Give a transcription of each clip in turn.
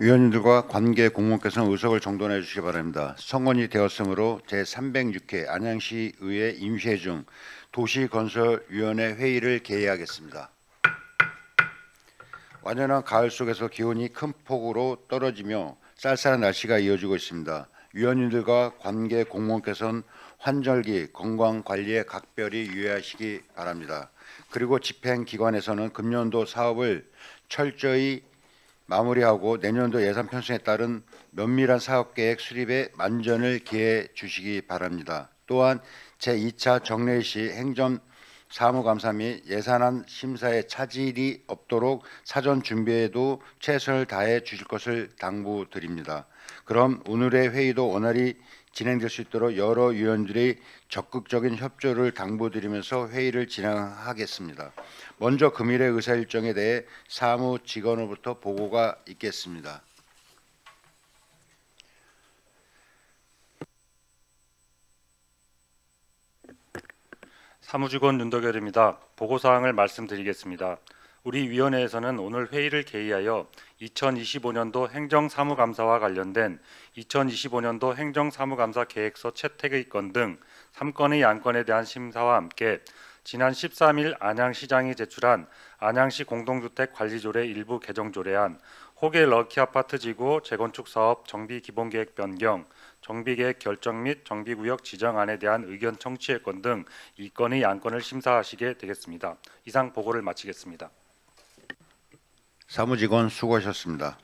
위원님들과 관계 공무원께서는 의석을 정돈해 주시기 바랍니다. 성원이 되었으므로 제306회 안양시의회 임시회중 도시건설위원회 회의를 개의하겠습니다. 완연한 가을 속에서 기온이 큰 폭으로 떨어지며 쌀쌀한 날씨가 이어지고 있습니다. 위원님들과 관계 공무원께서는 환절기 건강관리에 각별히 유의하시기 바랍니다. 그리고 집행기관에서는 금년도 사업을 철저히 마무리하고 내년도 예산 편성에 따른 면밀한 사업계획 수립에 만전을 기해 주시기 바랍니다. 또한 제2차 정례시 행정사무감사 및 예산안 심사에 차질이 없도록 사전 준비에도 최선을 다해 주실 것을 당부드립니다. 그럼 오늘의 회의도 원활히 진행될 수 있도록 여러 위원들이 적극적인 협조를 당부드리면서 회의를 진행하겠습니다. 먼저 금일의 의사 일정에 대해 사무직원으로부터 보고가 있겠습니다. 사무직원 윤덕열입니다. 보고사항을 말씀드리겠습니다. 우리 위원회에서는 오늘 회의를 개의하여 2025년도 행정사무감사와 관련된 2025년도 행정사무감사 계획서 채택의 건 등 3건의 안건에 대한 심사와 함께 지난 13일 안양시장이 제출한 안양시 공동주택 관리조례 일부 개정 조례안, 호계 럭키아파트 지구 재건축 사업 정비 기본계획 변경, 정비계획 결정 및 정비구역 지정안에 대한 의견 청취의 건 등 2건의 안건을 심사하시게 되겠습니다. 이상 보고를 마치겠습니다. 사무직원 수고하셨습니다.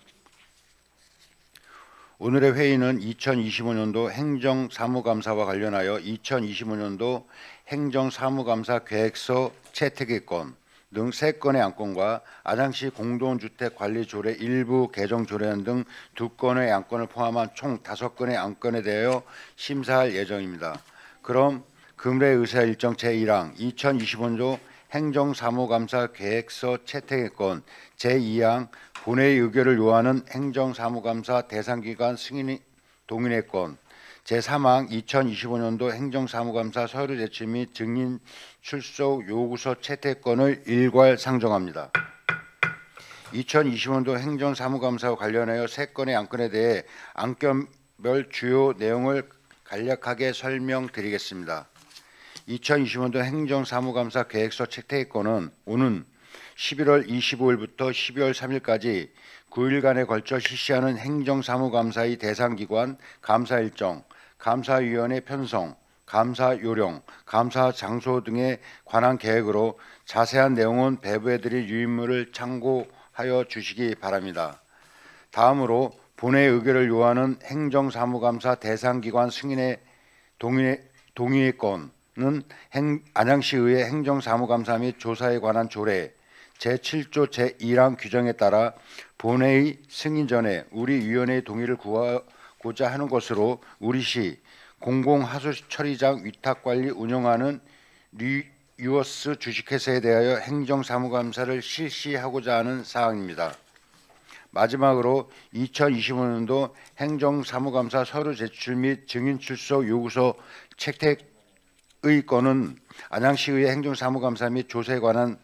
오늘의 회의는 2025년도 행정사무감사와 관련하여 2025년도 행정사무감사 계획서 채택의 건 등 3건의 안건과 안양시 공동주택관리조례 일부 개정 조례안 등 2건의 안건을 포함한 총 5건의 안건에 대하여 심사할 예정입니다. 그럼 금일의 의사일정 제1항 2025년도 행정사무감사 계획서 채택의 건 제2항 본회의 의결을 요하는 행정사무감사 대상기관 승인 동의의 건 제3항 2025년도 행정사무감사 서류 제출 및 증인 출석 요구서 채택건을 일괄 상정합니다. 2025년도 행정사무감사와 관련하여 3건의 안건에 대해 안건별 주요 내용을 간략하게 설명드리겠습니다. 2025년도 행정사무감사 계획서 채택건은 오는 11월 25일부터 12월 3일까지 9일간에 걸쳐 실시하는 행정사무감사의 대상기관, 감사 일정, 감사위원회 편성, 감사 요령, 감사 장소 등에 관한 계획으로 자세한 내용은 배부해드릴 유인물을 참고하여 주시기 바랍니다. 다음으로 본회의 의결을 요하는 행정사무감사 대상기관 승인의 동의의 건은 안양시의회 행정사무감사 및 조사에 관한 조례 제7조 제1항 규정에 따라 본회의 승인 전에 우리 위원회의 동의를 구하고자 하는 것으로 우리시 공공하수처리장 위탁관리 운영하는 리유어스 주식회사에 대하여 행정사무감사를 실시하고자 하는 사항입니다. 마지막으로 2025년도 행정사무감사 서류 제출 및 증인 출석 요구서 채택의 건은 안양시의회 행정사무감사 및 조사에 관한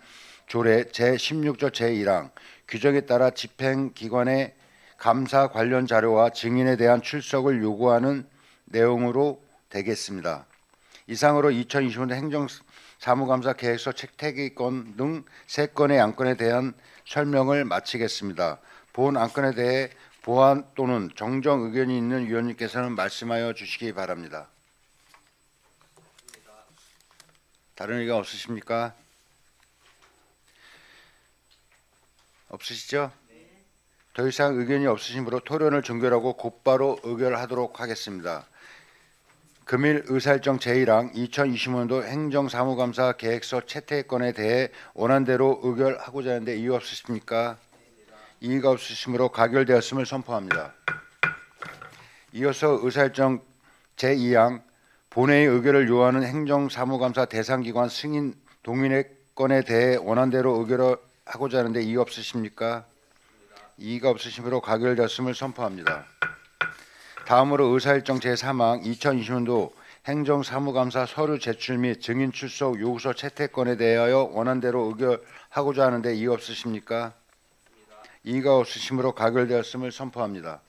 조례 제16조 제1항 규정에 따라 집행기관의 감사 관련 자료와 증인에 대한 출석을 요구하는 내용으로 되겠습니다. 이상으로 2025년 행정사무감사 계획서 채택의 건 등 3건의 안건에 대한 설명을 마치겠습니다. 본 안건에 대해 보완 또는 정정 의견이 있는 위원님께서는 말씀하여 주시기 바랍니다. 다른 의견 없으십니까? 없으시죠? 더 이상 의견이 없으시므로 토론을 종결하고 곧바로 의결하도록 하겠습니다. 금일 의사일정 제1항 2025년도 행정사무감사 계획서 채택건에 대해 원안대로 의결하고자 하는데 이유 없으십니까? 이의가 없으시므로 가결되었음을 선포합니다. 이어서 의사일정 제2항 본회의 의결을 요하는 행정사무감사 대상기관 승인 동의의 건에 대해 원안대로 의결하고자 하는데 이의 없으십니까? 이의가 없으시므로 가결되었음을 선포합니다. 다음으로 의사일정 제3항 2020년도 행정사무감사 서류 제출 및 증인 출석 요구서 채택건에 대하여 원안대로 의결하고자 하는데 이의 없으십니까? 이의가 없으심으로 가결되었음을 선포합니다.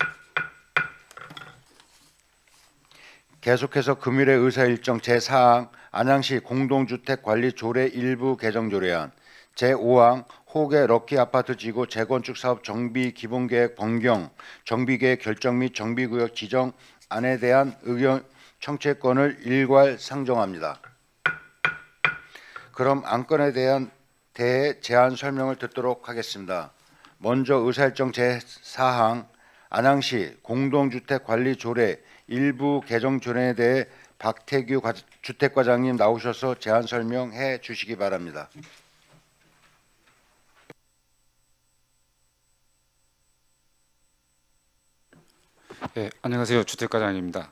계속해서 금일의 의사일정 제4항 안양시 공동주택관리조례 일부 개정조례안, 제5항 호계 럭키아파트 지구 재건축 사업 정비 기본계획 변경, 정비계획 결정 및 정비구역 지정안에 대한 의견 청취권을 일괄 상정합니다. 그럼 안건에 대해 제안 설명을 듣도록 하겠습니다. 먼저 의사일정 제4항 안양시 공동주택관리조례 일부 개정조례에 대해 박태규 주택과장님 나오셔서 제안 설명해 주시기 바랍니다. 네, 안녕하세요. 주택과장입니다.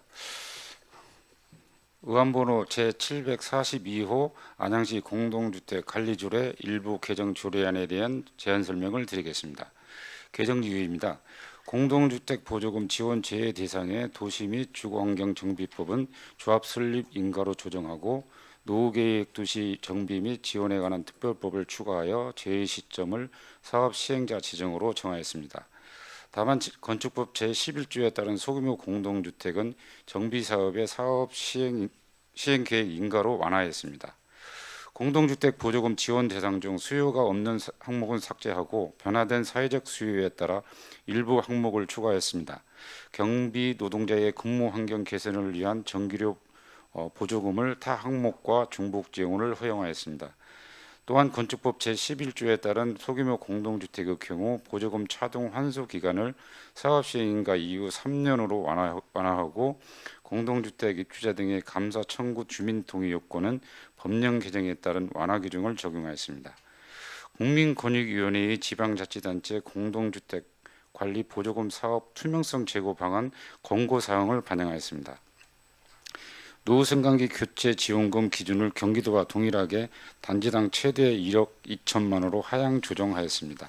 의안번호 제742호 안양시 공동주택관리조례 일부 개정조례안에 대한 제안 설명을 드리겠습니다. 개정 이유입니다. 공동주택 보조금 지원 제외 대상의 도시 및 주거환경정비법은 조합 설립 인가로 조정하고 노후계획 도시 정비 및 지원에 관한 특별법을 추가하여 제외 시점을 사업 시행자 지정으로 정하였습니다. 다만 건축법 제11조에 따른 소규모 공동주택은 정비사업의 사업 시행계획 인가로 완화했습니다. 공동주택 보조금 지원 대상 중 수요가 없는 항목은 삭제하고 변화된 사회적 수요에 따라 일부 항목을 추가했습니다. 경비 노동자의 근무 환경 개선을 위한 전기료 보조금을 타 항목과 중복 지원을 허용하였습니다. 또한 건축법 제11조에 따른 소규모 공동주택의 경우 보조금 차등 환수 기간을 사업 시행인가 이후 3년으로 완화하고 공동주택 입주자 등의 감사 청구 주민 동의 요건은 법령 개정에 따른 완화 규정을 적용하였습니다. 국민권익위원회의 지방자치단체 공동주택 관리 보조금 사업 투명성 제고 방안 권고 사항을 반영하였습니다. 노후승강기 교체 지원금 기준을 경기도와 동일하게 단지당 최대 1억 2천만 원으로 하향 조정하였습니다.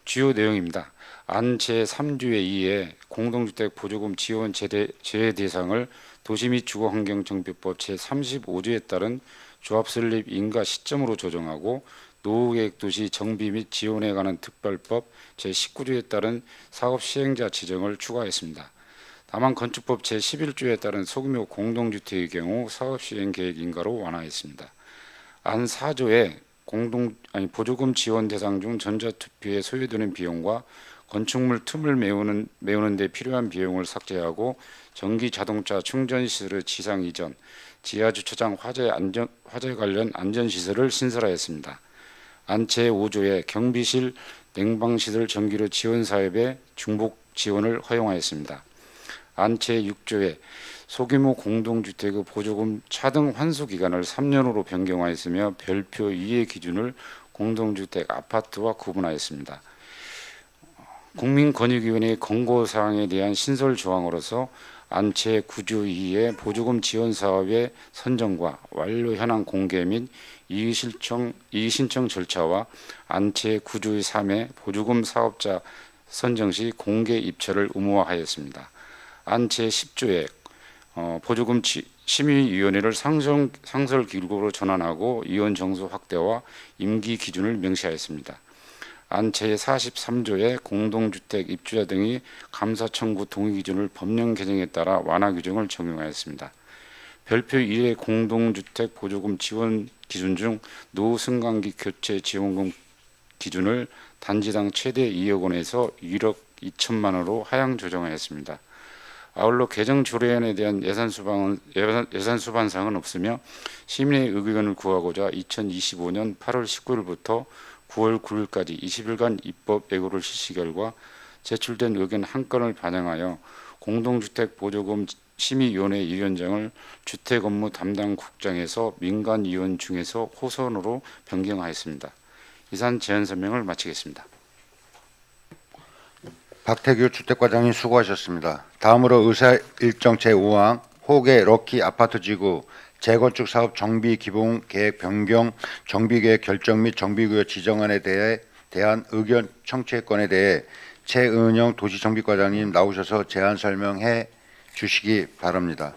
주요 내용입니다. 안 제3조의 2에 공동주택 보조금 지원 제외 대상을 도시 및 주거환경정비법 제35조에 따른 조합 설립 인가 시점으로 조정하고 노후계획 도시 정비 및 지원에 관한 특별법 제19조에 따른 사업 시행자 지정을 추가했습니다. 다만 건축법 제11조에 따른 소규모 공동주택의 경우 사업 시행 계획 인가로 완화했습니다. 안 4조에 보조금 지원 대상 중 전자투표에 소요되는 비용과 건축물 틈을 메우는 데 필요한 비용을 삭제하고 전기 자동차 충전 시설의 지상 이전, 지하 주차장 화재 관련 안전 시설을 신설하였습니다. 안 제5조에 경비실 냉방시설 전기료 지원 사업의 중복 지원을 허용하였습니다. 안 제6조에 소규모 공동주택의 보조금 차등 환수 기간을 3년으로 변경하였으며 별표 2의 기준을 공동주택 아파트와 구분하였습니다. 국민권익위원회의 권고사항에 대한 신설 조항으로서 안 제9조 2의 보조금 지원 사업의 선정과 완료 현황 공개 및 이의신청 절차와 안 제9조의 3의 보조금 사업자 선정 시 공개 입찰을 의무화하였습니다. 안 제10조에 보조금 심의위원회를 상설 기구로 전환하고 위원 정수 확대와 임기 기준을 명시하였습니다. 안 제43조에 공동주택 입주자 등이 감사 청구 동의 기준을 법령 개정에 따라 완화 규정을 적용하였습니다. 별표 1의 공동주택 보조금 지원 기준 중 노후승강기 교체 지원금 기준을 단지당 최대 2억 원에서 1억 2천만 원으로 하향 조정하였습니다. 아울러 개정 조례안에 대한 예산 수반 사항은 없으며 시민의 의견을 구하고자 2025년 8월 19일부터 9월 9일까지 20일간 입법 예고를 실시 결과 제출된 의견 한 건을 반영하여 공동주택 보조금 심의위원회 위원장을 주택업무 담당 국장에서 민간위원 중에서 호선으로 변경하였습니다. 이상 제안 설명을 마치겠습니다. 박태규 주택과장님 수고하셨습니다. 다음으로 의사일정 제5항 호계 럭키 아파트 지구 재건축 사업 정비 기본 계획 변경, 정비계획 결정 및 정비구역 지정안에 대한 의견 청취권에 대해 최은영 도시정비과장님 나오셔서 제안 설명해 주시기 바랍니다.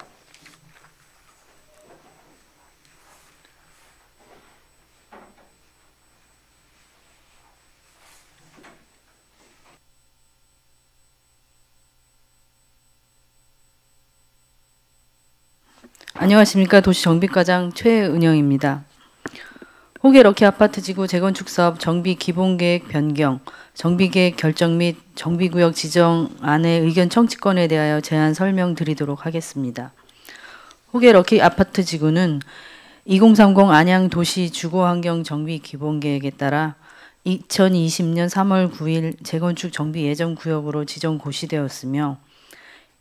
안녕하십니까. 도시정비과장 최은영입니다. 호계 럭키 아파트 지구 재건축 사업 정비 기본계획 변경, 정비계획 결정 및 정비구역 지정안의 의견 청취권에 대하여 제안 설명드리도록 하겠습니다. 호계 럭키 아파트 지구는 2030 안양 도시 주거환경 정비 기본계획에 따라 2020년 3월 9일 재건축 정비 예정 구역으로 지정 고시되었으며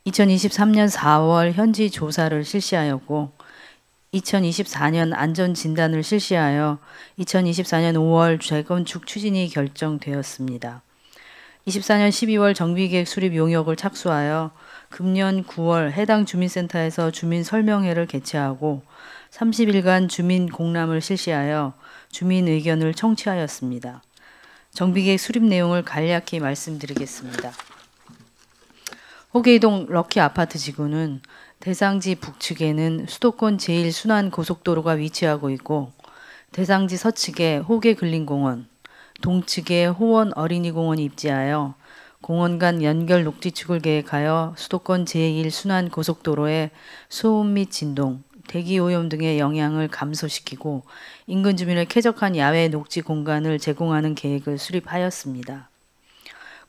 2023년 4월 현지 조사를 실시하였고 2024년 안전 진단을 실시하여 2024년 5월 재건축 추진이 결정되었습니다. 24년 12월 정비계획 수립 용역을 착수하여 금년 9월 해당 주민센터에서 주민 설명회를 개최하고 30일간 주민 공람을 실시하여 주민 의견을 청취하였습니다. 정비계획 수립 내용을 간략히 말씀드리겠습니다. 호계이동 럭키 아파트 지구는 대상지 북측에는 수도권 제1순환 고속도로가 위치하고 있고 대상지 서측에 호계 근린공원, 동측에 호원 어린이공원이 입지하여 공원 간 연결 녹지축을 계획하여 수도권 제1순환 고속도로의 소음 및 진동, 대기오염 등의 영향을 감소시키고 인근 주민의 쾌적한 야외 녹지 공간을 제공하는 계획을 수립하였습니다.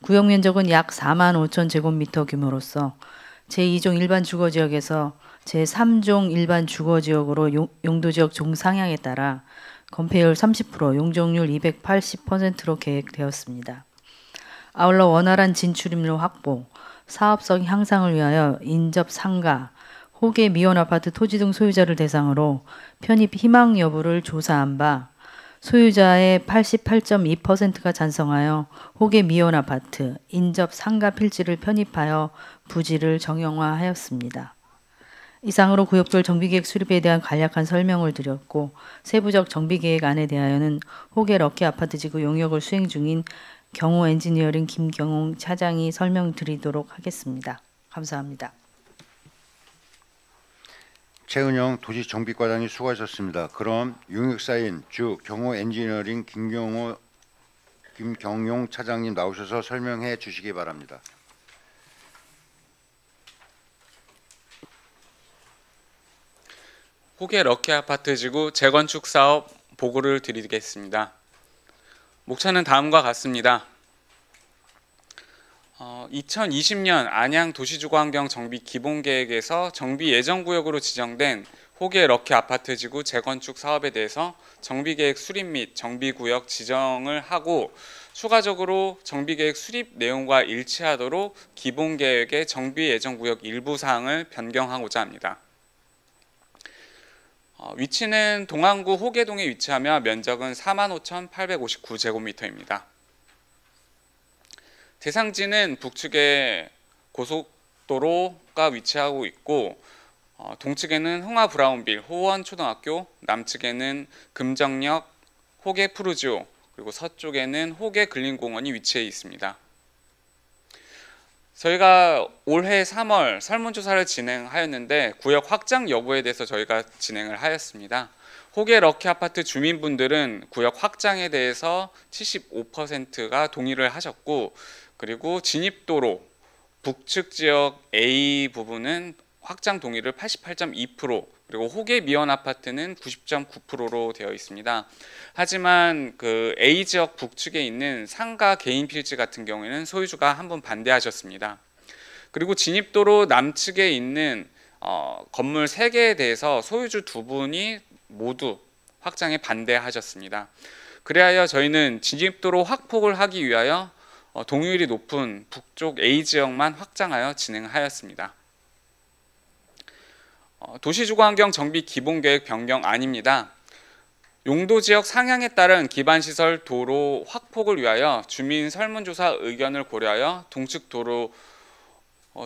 구역 면적은 약 4만 5천 제곱미터 규모로서 제2종 일반 주거지역에서 제3종 일반 주거지역으로 용도지역 종상향에 따라 건폐율 30%, 용적률 280%로 계획되었습니다. 아울러 원활한 진출입로 확보, 사업성 향상을 위하여 인접 상가, 호계 미원 아파트 토지 등 소유자를 대상으로 편입 희망 여부를 조사한 바 소유자의 88.2%가 찬성하여 호계 미원 아파트 인접 상가 필지를 편입하여 부지를 정형화하였습니다. 이상으로 구역별 정비계획 수립에 대한 간략한 설명을 드렸고 세부적 정비계획안에 대하여는 호계 럭키 아파트 지구 용역을 수행 중인 경호 엔지니어링 김경홍 차장이 설명드리도록 하겠습니다. 감사합니다. 최은영 도시정비과장이 수고하셨습니다. 그럼 용역사인 주 경호 엔지니어링 김경용 차장님 나오셔서 설명해 주시기 바랍니다. 호계 럭키 아파트 지구 재건축 사업 보고를 드리겠습니다. 목차는 다음과 같습니다. 2020년 안양 도시주거환경 정비 기본계획에서 정비 예정구역으로 지정된 호계 럭키 아파트 지구 재건축 사업에 대해서 정비계획 수립 및 정비구역 지정을 하고 추가적으로 정비계획 수립 내용과 일치하도록 기본계획의 정비 예정구역 일부 사항을 변경하고자 합니다. 위치는 동안구 호계동에 위치하며 면적은 45,859제곱미터입니다. 대상지는 북측에 고속도로가 위치하고 있고 동측에는 흥화브라운빌 호원초등학교, 남측에는 금정역, 호계 푸르지오, 그리고 서쪽에는 호계 근린공원이 위치해 있습니다. 저희가 올해 3월 설문조사를 진행하였는데 구역 확장 여부에 대해서 저희가 진행을 하였습니다. 호계 럭키 아파트 주민분들은 구역 확장에 대해서 75%가 동의를 하셨고 그리고 진입도로 북측 지역 A 부분은 확장 동의를 88.2%, 그리고 호계 미원 아파트는 90.9%로 되어 있습니다. 하지만 그 A 지역 북측에 있는 상가 개인 필지 같은 경우에는 소유주가 한 분 반대하셨습니다. 그리고 진입도로 남측에 있는 건물 3개에 대해서 소유주 2분이 모두 확장에 반대하셨습니다. 그래야 저희는 진입도로 확폭을 하기 위하여 동의율이 높은 북쪽 A 지역만 확장하여 진행하였습니다. 도시주거환경 정비 기본계획 변경안입니다. 용도지역 상향에 따른 기반시설 도로 확폭을 위하여 주민 설문조사 의견을 고려하여 동측 도로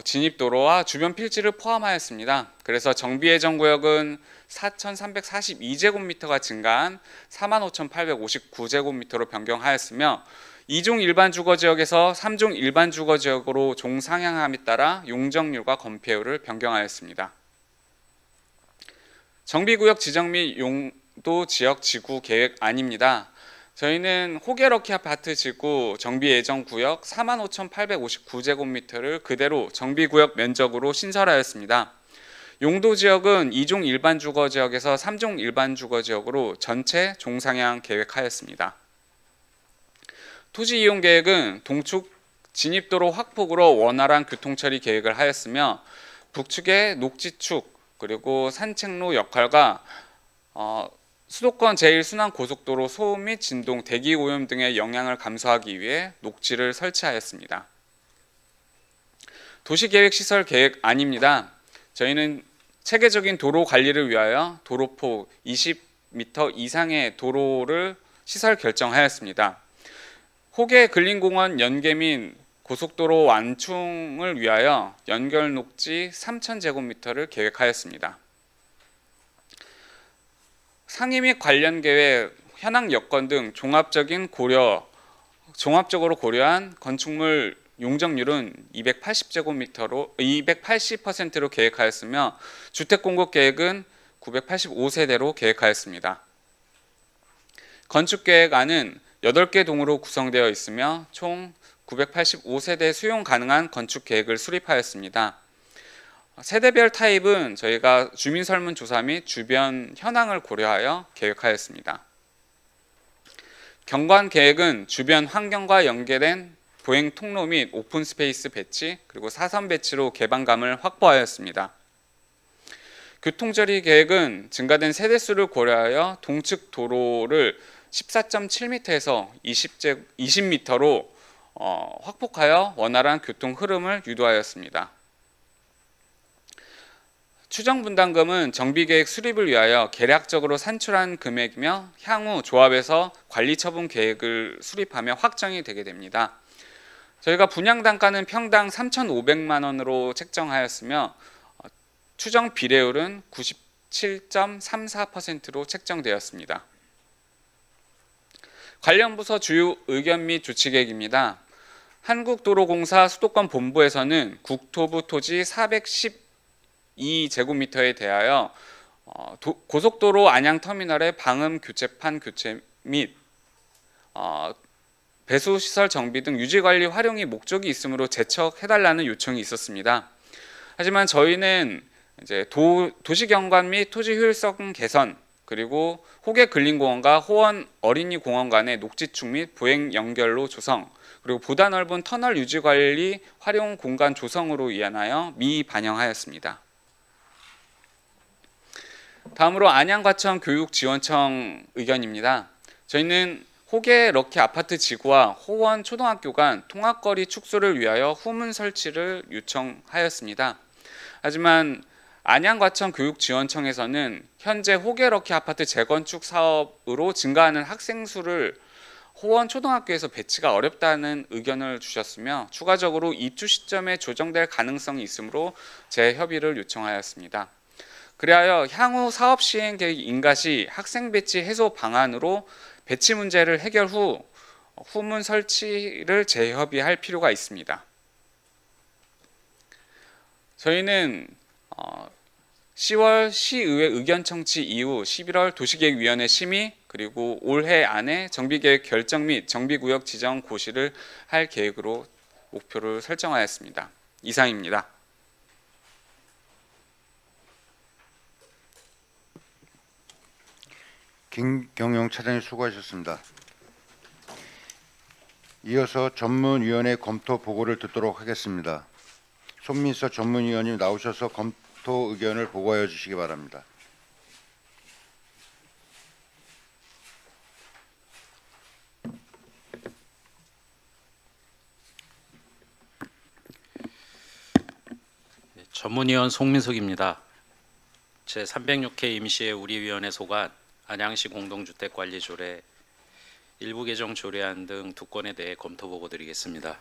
진입도로와 주변 필지를 포함하였습니다. 그래서 정비예정구역은 4,342제곱미터가 증가한 45,859제곱미터로 변경하였으며 2종 일반 주거지역에서 3종 일반 주거지역으로 종상향함에 따라 용적률과 건폐율을 변경하였습니다. 정비구역 지정 및 용도 지역 지구 계획안입니다. 저희는 호계 럭키 아파트 지구 정비 예정 구역 45,859제곱미터를 그대로 정비구역 면적으로 신설하였습니다. 용도 지역은 2종 일반 주거 지역에서 3종 일반 주거 지역으로 전체 종상향 계획하였습니다. 토지 이용 계획은 동축 진입도로 확폭으로 원활한 교통 처리 계획을 하였으며 북측의 녹지축 그리고 산책로 역할과 수도권 제1순환고속도로 소음 및 진동, 대기 오염 등의 영향을 감소하기 위해 녹지를 설치하였습니다. 도시계획시설 계획안입니다. 저희는 체계적인 도로 관리를 위하여 도로폭 20m 이상의 도로를 시설 결정하였습니다. 호계 근린공원 연계 및 고속도로 완충을 위하여 연결 녹지 3,000제곱미터를 계획하였습니다. 상위 및 관련 계획, 현황 여건 등 종합적으로 고려한 건축물 용적률은 280%로 계획하였으며 주택 공급 계획은 985세대로 계획하였습니다. 건축 계획안은 8개 동으로 구성되어 있으며 총 985세대 수용 가능한 건축 계획을 수립하였습니다. 세대별 타입은 저희가 주민 설문조사 및 주변 현황을 고려하여 계획하였습니다. 경관 계획은 주변 환경과 연계된 보행 통로 및 오픈 스페이스 배치 그리고 사선 배치로 개방감을 확보하였습니다. 교통처리 계획은 증가된 세대수를 고려하여 동측 도로를 14.7m에서 20m로 확폭하여 원활한 교통 흐름을 유도하였습니다. 추정 분담금은 정비계획 수립을 위하여 계략적으로 산출한 금액이며 향후 조합에서 관리 처분 계획을 수립하며 확정이 되게 됩니다. 저희가 분양 단가는 평당 3,500만 원으로 책정하였으며 추정 비례율은 97.34%로 책정되었습니다. 관련 부서 주요 의견 및 조치 계획입니다. 한국도로공사 수도권 본부에서는 국토부 토지 412제곱미터에 대하여 고속도로 안양터미널의 방음 교체판 교체 및 배수시설 정비 등 유지관리 활용이 목적이 있으므로 제척해달라는 요청이 있었습니다. 하지만 저희는 이제 도시경관 및 토지 효율성 개선 그리고 호계 근린공원과 호원 어린이공원 간의 녹지축 및 보행 연결로 조성 그리고 보다 넓은 터널 유지관리 활용 공간 조성으로 이안하여 미반영하였습니다. 다음으로 안양과천 교육지원청 의견입니다. 저희는 호계 럭키 아파트 지구와 호원 초등학교 간 통학거리 축소를 위하여 후문 설치를 요청하였습니다. 하지만 안양과천 교육지원청에서는 현재 호계 럭키 아파트 재건축 사업으로 증가하는 학생 수를 호원 초등학교에서 배치가 어렵다는 의견을 주셨으며 추가적으로 입주 시점에 조정될 가능성이 있으므로 재협의를 요청하였습니다. 그리하여 향후 사업 시행 계획 인가 시 학생 배치 해소 방안으로 배치 문제를 해결 후 후문 설치를 재협의할 필요가 있습니다. 저희는 10월 시의회 의견 청취 이후 11월 도시계획위원회 심의 그리고 올해 안에 정비계획 결정 및 정비구역 지정 고시를 할 계획으로 목표를 설정하였습니다. 이상입니다. 김경영 차장님 수고하셨습니다. 이어서 전문위원회 검토 보고를 듣도록 하겠습니다. 손민서 전문위원님 나오셔서 검토 의견을 보고하여 주시기 바랍니다. 전문위원 송민석입니다. 제306회 임시회 우리위원회 소관 안양시 공동주택관리조례 일부 개정 조례안 등 두 건에 대해 검토 보고 드리겠습니다.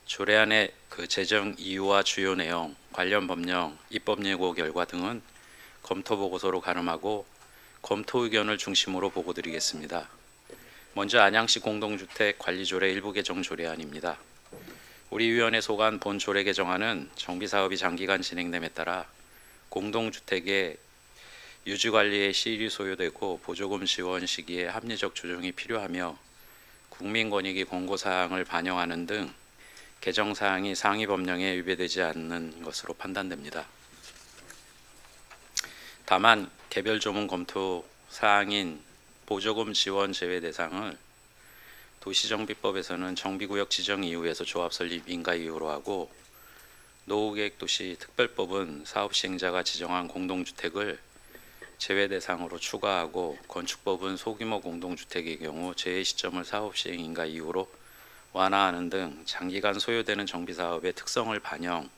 조례안의 제정 이유와 주요 내용, 관련 법령, 입법 예고 결과 등은 검토 보고서로 가름하고 검토 의견을 중심으로 보고 드리겠습니다. 먼저 안양시 공동주택관리조례 일부 개정 조례안입니다. 우리 위원회 소관 본 조례 개정안은 정비사업이 장기간 진행됨에 따라 공동주택의 유지관리에 시일이 소요되고 보조금 지원 시기에 합리적 조정이 필요하며 국민권익위 권고사항을 반영하는 등 개정사항이 상위 법령에 위배되지 않는 것으로 판단됩니다. 다만 개별 조문 검토 사항인 보조금 지원 제외 대상을 도시정비법에서는 정비구역 지정 이후에서 조합 설립 인가 이유로 하고, 노후계획도시 특별법은 사업 시행자가 지정한 공동주택을 제외 대상으로 추가하고, 건축법은 소규모 공동주택의 경우 제외 시점을 사업 시행 인가 이유로 완화하는 등 장기간 소요되는 정비사업의 특성을 반영,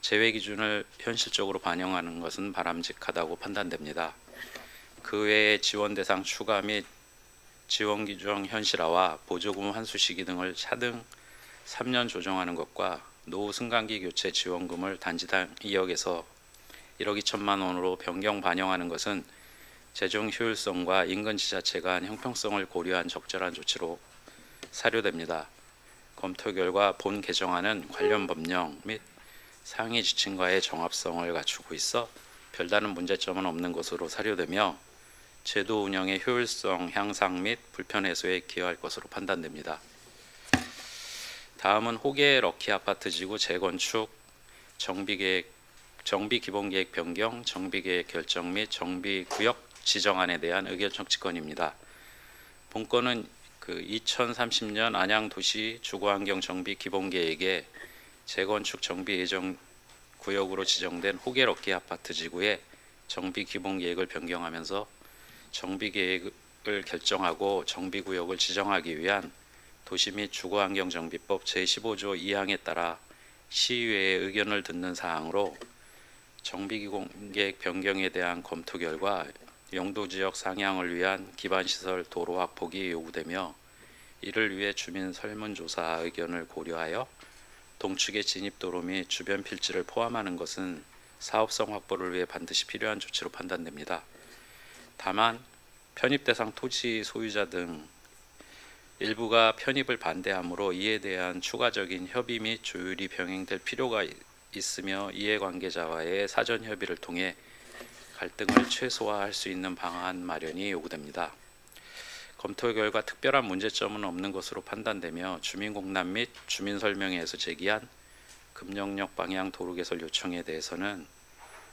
제외 기준을 현실적으로 반영하는 것은 바람직하다고 판단됩니다. 그 외에 지원 대상 추가 및 지원 기준 현실화와 보조금 환수 시기 등을 차등 3년 조정하는 것과 노후 승강기 교체 지원금을 단지당 2억에서 1억 2천만 원으로 변경 반영하는 것은 재정 효율성과 인근 지자체 간 형평성을 고려한 적절한 조치로 사료됩니다. 검토 결과 본 개정안은 관련 법령 및 상위 지침과의 정합성을 갖추고 있어 별다른 문제점은 없는 것으로 사료되며 제도 운영의 효율성 향상 및 불편 해소에 기여할 것으로 판단됩니다. 다음은 호계 럭키 아파트 지구 재건축 정비 기본계획 변경, 정비계획 결정 및 정비구역 지정안에 대한 의견 청취건입니다. 본건은 2030년 안양도시 주거환경 정비 기본계획에 재건축 정비 예정 구역으로 지정된 호계 럭키 아파트 지구의 정비 기본계획을 변경하면서 정비계획을 결정하고 정비구역을 지정하기 위한 도시 및 주거환경정비법 제15조 2항에 따라 시의회의 의견을 듣는 사항으로 정비기본계획 변경에 대한 검토 결과 용도지역 상향을 위한 기반시설 도로 확폭이 요구되며, 이를 위해 주민 설문조사 의견을 고려하여 동축의 진입도로 및 주변 필지를 포함하는 것은 사업성 확보를 위해 반드시 필요한 조치로 판단됩니다. 다만 편입 대상 토지 소유자 등 일부가 편입을 반대하므로 이에 대한 추가적인 협의 및 조율이 병행될 필요가 있으며, 이해관계자와의 사전 협의를 통해 갈등을 최소화할 수 있는 방안 마련이 요구됩니다. 검토 결과 특별한 문제점은 없는 것으로 판단되며, 주민공람 및 주민설명회에서 제기한 급영역 방향 도로 개설 요청에 대해서는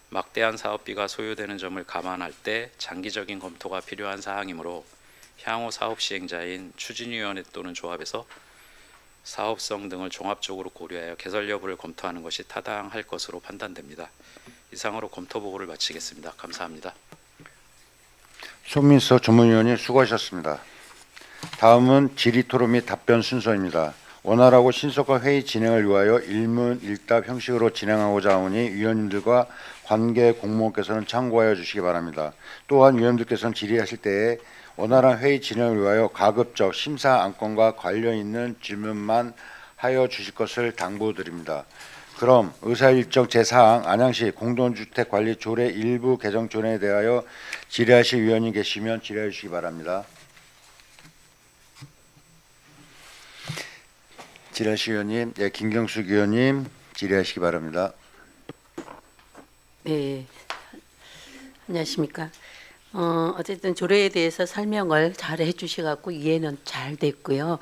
막대한 사업비가 소요되는 점을 감안할 때 장기적인 검토가 필요한 사항이므로 향후 사업 시행자인 추진위원회 또는 조합에서 사업성 등을 종합적으로 고려하여 개설 여부를 검토하는 것이 타당할 것으로 판단됩니다. 이상으로 검토 보고를 마치겠습니다. 감사합니다. 손민서 전문위원님 수고하셨습니다. 다음은 질의토론 및 답변 순서입니다. 원활하고 신속한 회의 진행을 위하여 일문일답 형식으로 진행하고자 하오니 위원님들과 관계 공무원께서는 참고하여 주시기 바랍니다. 또한 위원님들께서는 질의하실 때에 원활한 회의 진행을 위하여 가급적 심사 안건과 관련 있는 질문만 하여 주실 것을 당부드립니다. 그럼 의사일정 제4항 안양시 공동주택관리조례 일부 개정 조례에 대하여 질의하실 위원님 계시면 질의해 주시기 바랍니다. 질의하실 위원님, 김경숙 위원님 질의하시기 바랍니다. 네, 안녕하십니까. 어쨌든 조례에 대해서 설명을 잘 해주셔갖고 이해는 잘 됐고요.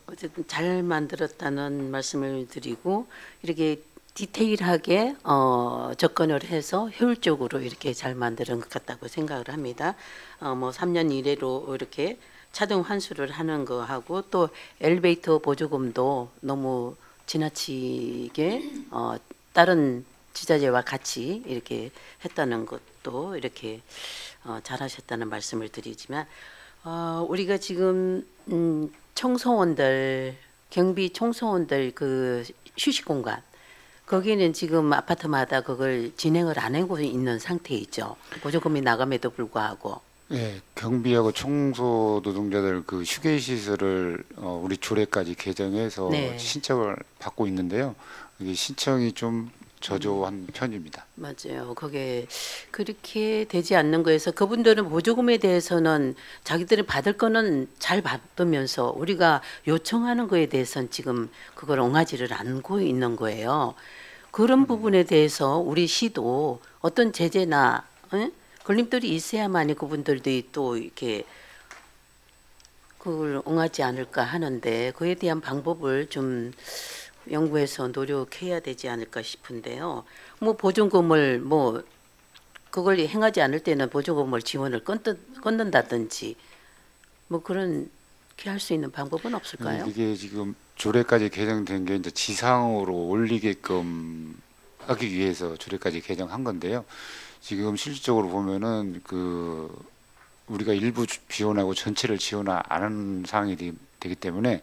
어쨌든 잘 만들었다는 말씀을 드리고, 이렇게 디테일하게 접근을 해서 효율적으로 이렇게 잘 만드는 것 같다고 생각을 합니다. 뭐 3년 이내로 이렇게 차등 환수를 하는 거 하고, 또 엘리베이터 보조금도 너무 지나치게 다른 지자체와 같이 이렇게 했다는 것도 이렇게 잘하셨다는 말씀을 드리지만, 우리가 지금 청소원들, 경비 청소원들 그 휴식 공간, 거기는 지금 아파트마다 그걸 진행을 안 하고 있는 상태이죠. 보조금이 나감에도 불구하고. 네, 경비하고 청소 노동자들 그 휴게 시설을 우리 조례까지 개정해서 네. 신청을 받고 있는데요. 이게 신청이 좀 저조한 편입니다. 맞아요. 그게 그렇게 되지 않는 거에서 그분들은 보조금에 대해서는 자기들이 받을 거는 잘 받으면서 우리가 요청하는 거에 대해서는 지금 그걸 응하지를 않고 있는 거예요. 그런 부분에 대해서 우리 시도 어떤 제재나 걸림돌이 있어야만이 그분들도 또 이렇게 그걸 응하지 않을까 하는데, 그에 대한 방법을 좀 연구해서 노력해야 되지 않을까 싶은데요. 뭐 보조금을 뭐 그걸 행하지 않을 때는 보조금을 지원을 끊는다든지 뭐 그런 게 할 수 있는 방법은 없을까요? 이게 지금 조례까지 개정된 게 이제 지상으로 올리게끔 하기 위해서 조례까지 개정한 건데요. 지금 실질적으로 보면은 그 우리가 일부 지원하고 전체를 지원 안 하는 상황이 되기 때문에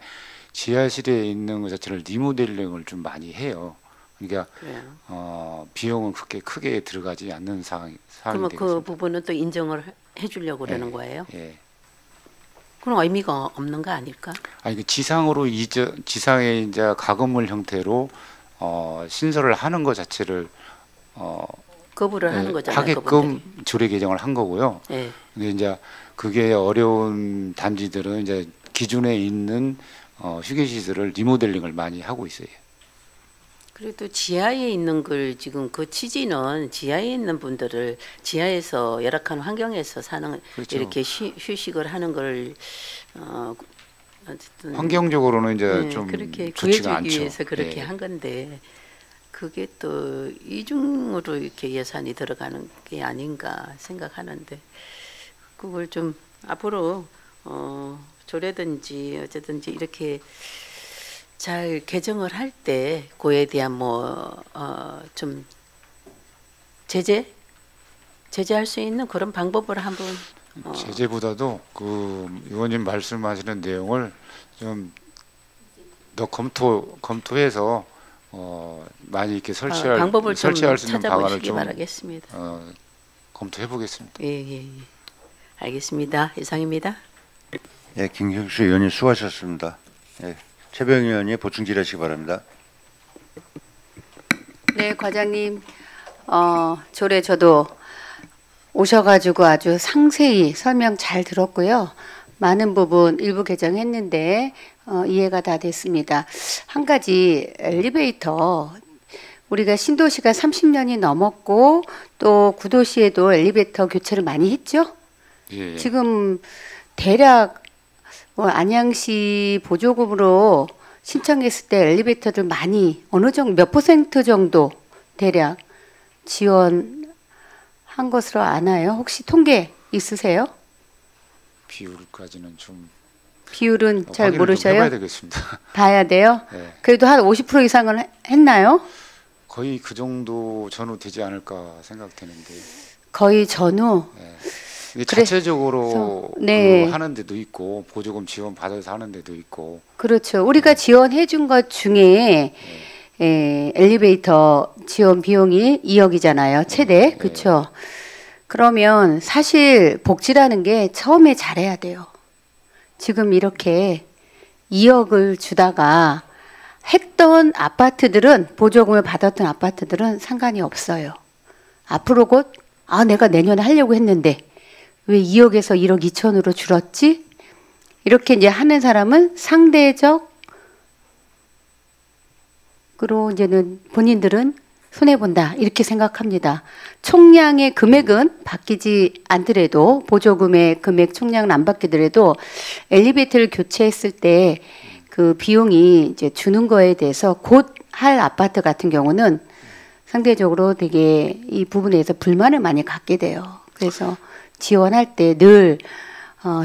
지하실에 있는 것 자체를 리모델링을 좀 많이 해요. 그러니까 그래요. 비용은 그렇게 크게 들어가지 않는 상황이 그러면 되겠습니다. 그 부분은 또 인정을 해주려고 그러는 거예요? 예. 그럼 의미가 없는 거 아닐까? 아니 그 지상으로 지상에 이제 가건물 형태로 신설을 하는 것 자체를 거부를 하는 거잖아요. 하게끔 그분들이. 조례 개정을 한 거고요. 예. 근데 이제 그게 어려운 단지들은 이제 기존에 있는 휴게 시설을 리모델링을 많이 하고 있어요. 그래도 지하에 있는 걸 지금 그 취지는 지하에 있는 분들을 지하에서 열악한 환경에서 사는 그렇죠. 이렇게 휴식을 하는 걸 어쨌든 환경적으로는 이제 네, 좀 그렇게 좋지가 구해주기 않죠. 위해서 그렇게 예. 한 건데 그게 또 이중으로 이렇게 예산이 들어가는 게 아닌가 생각하는데 그걸 좀 앞으로 조례든지 어쨌든지 이렇게 잘 개정을 할 때 그에 대한 좀 제재할 수 있는 그런 방법을 한번 제재보다도 그 의원님 말씀하시는 내용을 좀 더 검토해서 많이 이렇게 방법을 좀 설치할 수 있는 방안을 찾아보시기 좀 바라겠습니다. 검토해 보겠습니다. 예. 알겠습니다. 이상입니다. 예, 김경수 의원님 수고하셨습니다. 예, 최병희 의원님 보충 질의하시기 바랍니다. 네, 과장님. 조례 저도 오셔가지고 아주 상세히 설명 잘 들었고요. 많은 부분 일부 개정했는데 이해가 다 됐습니다. 한 가지 엘리베이터 우리가 신도시가 30년이 넘었고 또 구도시에도 엘리베이터 교체를 많이 했죠. 예. 지금 대략 안양시 보조금으로 신청했을 때 엘리베이터들 많이 어느 정도 몇 % 정도 대략 지원한 것으로 아나요? 혹시 통계 있으세요? 비율까지는 좀 비율은 잘 확인을 좀 모르셔요? 해봐야 되겠습니다. 봐야 돼요? 네. 그래도 한 50% 이상은 했나요? 거의 그 정도 전후 되지 않을까 생각되는데. 거의 전후. 네. 이게 그래서, 자체적으로 네. 하는 데도 있고 보조금 지원 받아서 하는 데도 있고. 그렇죠. 우리가 지원해 준 것 중에 엘리베이터 지원 비용이 2억이잖아요. 최대. 그렇죠. 그러면 사실 복지라는 게 처음에 잘해야 돼요. 지금 이렇게 2억을 주다가 했던 아파트들은 보조금을 받았던 아파트들은 상관이 없어요. 앞으로 곧 내가 내년에 하려고 했는데 왜 2억에서 1억 2천으로 줄었지? 이렇게 이제 하는 사람은 상대적으로 이제는 본인들은 손해본다 이렇게 생각합니다. 총량의 금액은 바뀌지 않더라도 보조금의 금액 총량은 안 바뀌더라도 엘리베이터를 교체했을 때 그 비용이 이제 주는 거에 대해서 곧 할 아파트 같은 경우는 상대적으로 되게 이 부분에서 불만을 많이 갖게 돼요. 그래서 지원할 때 늘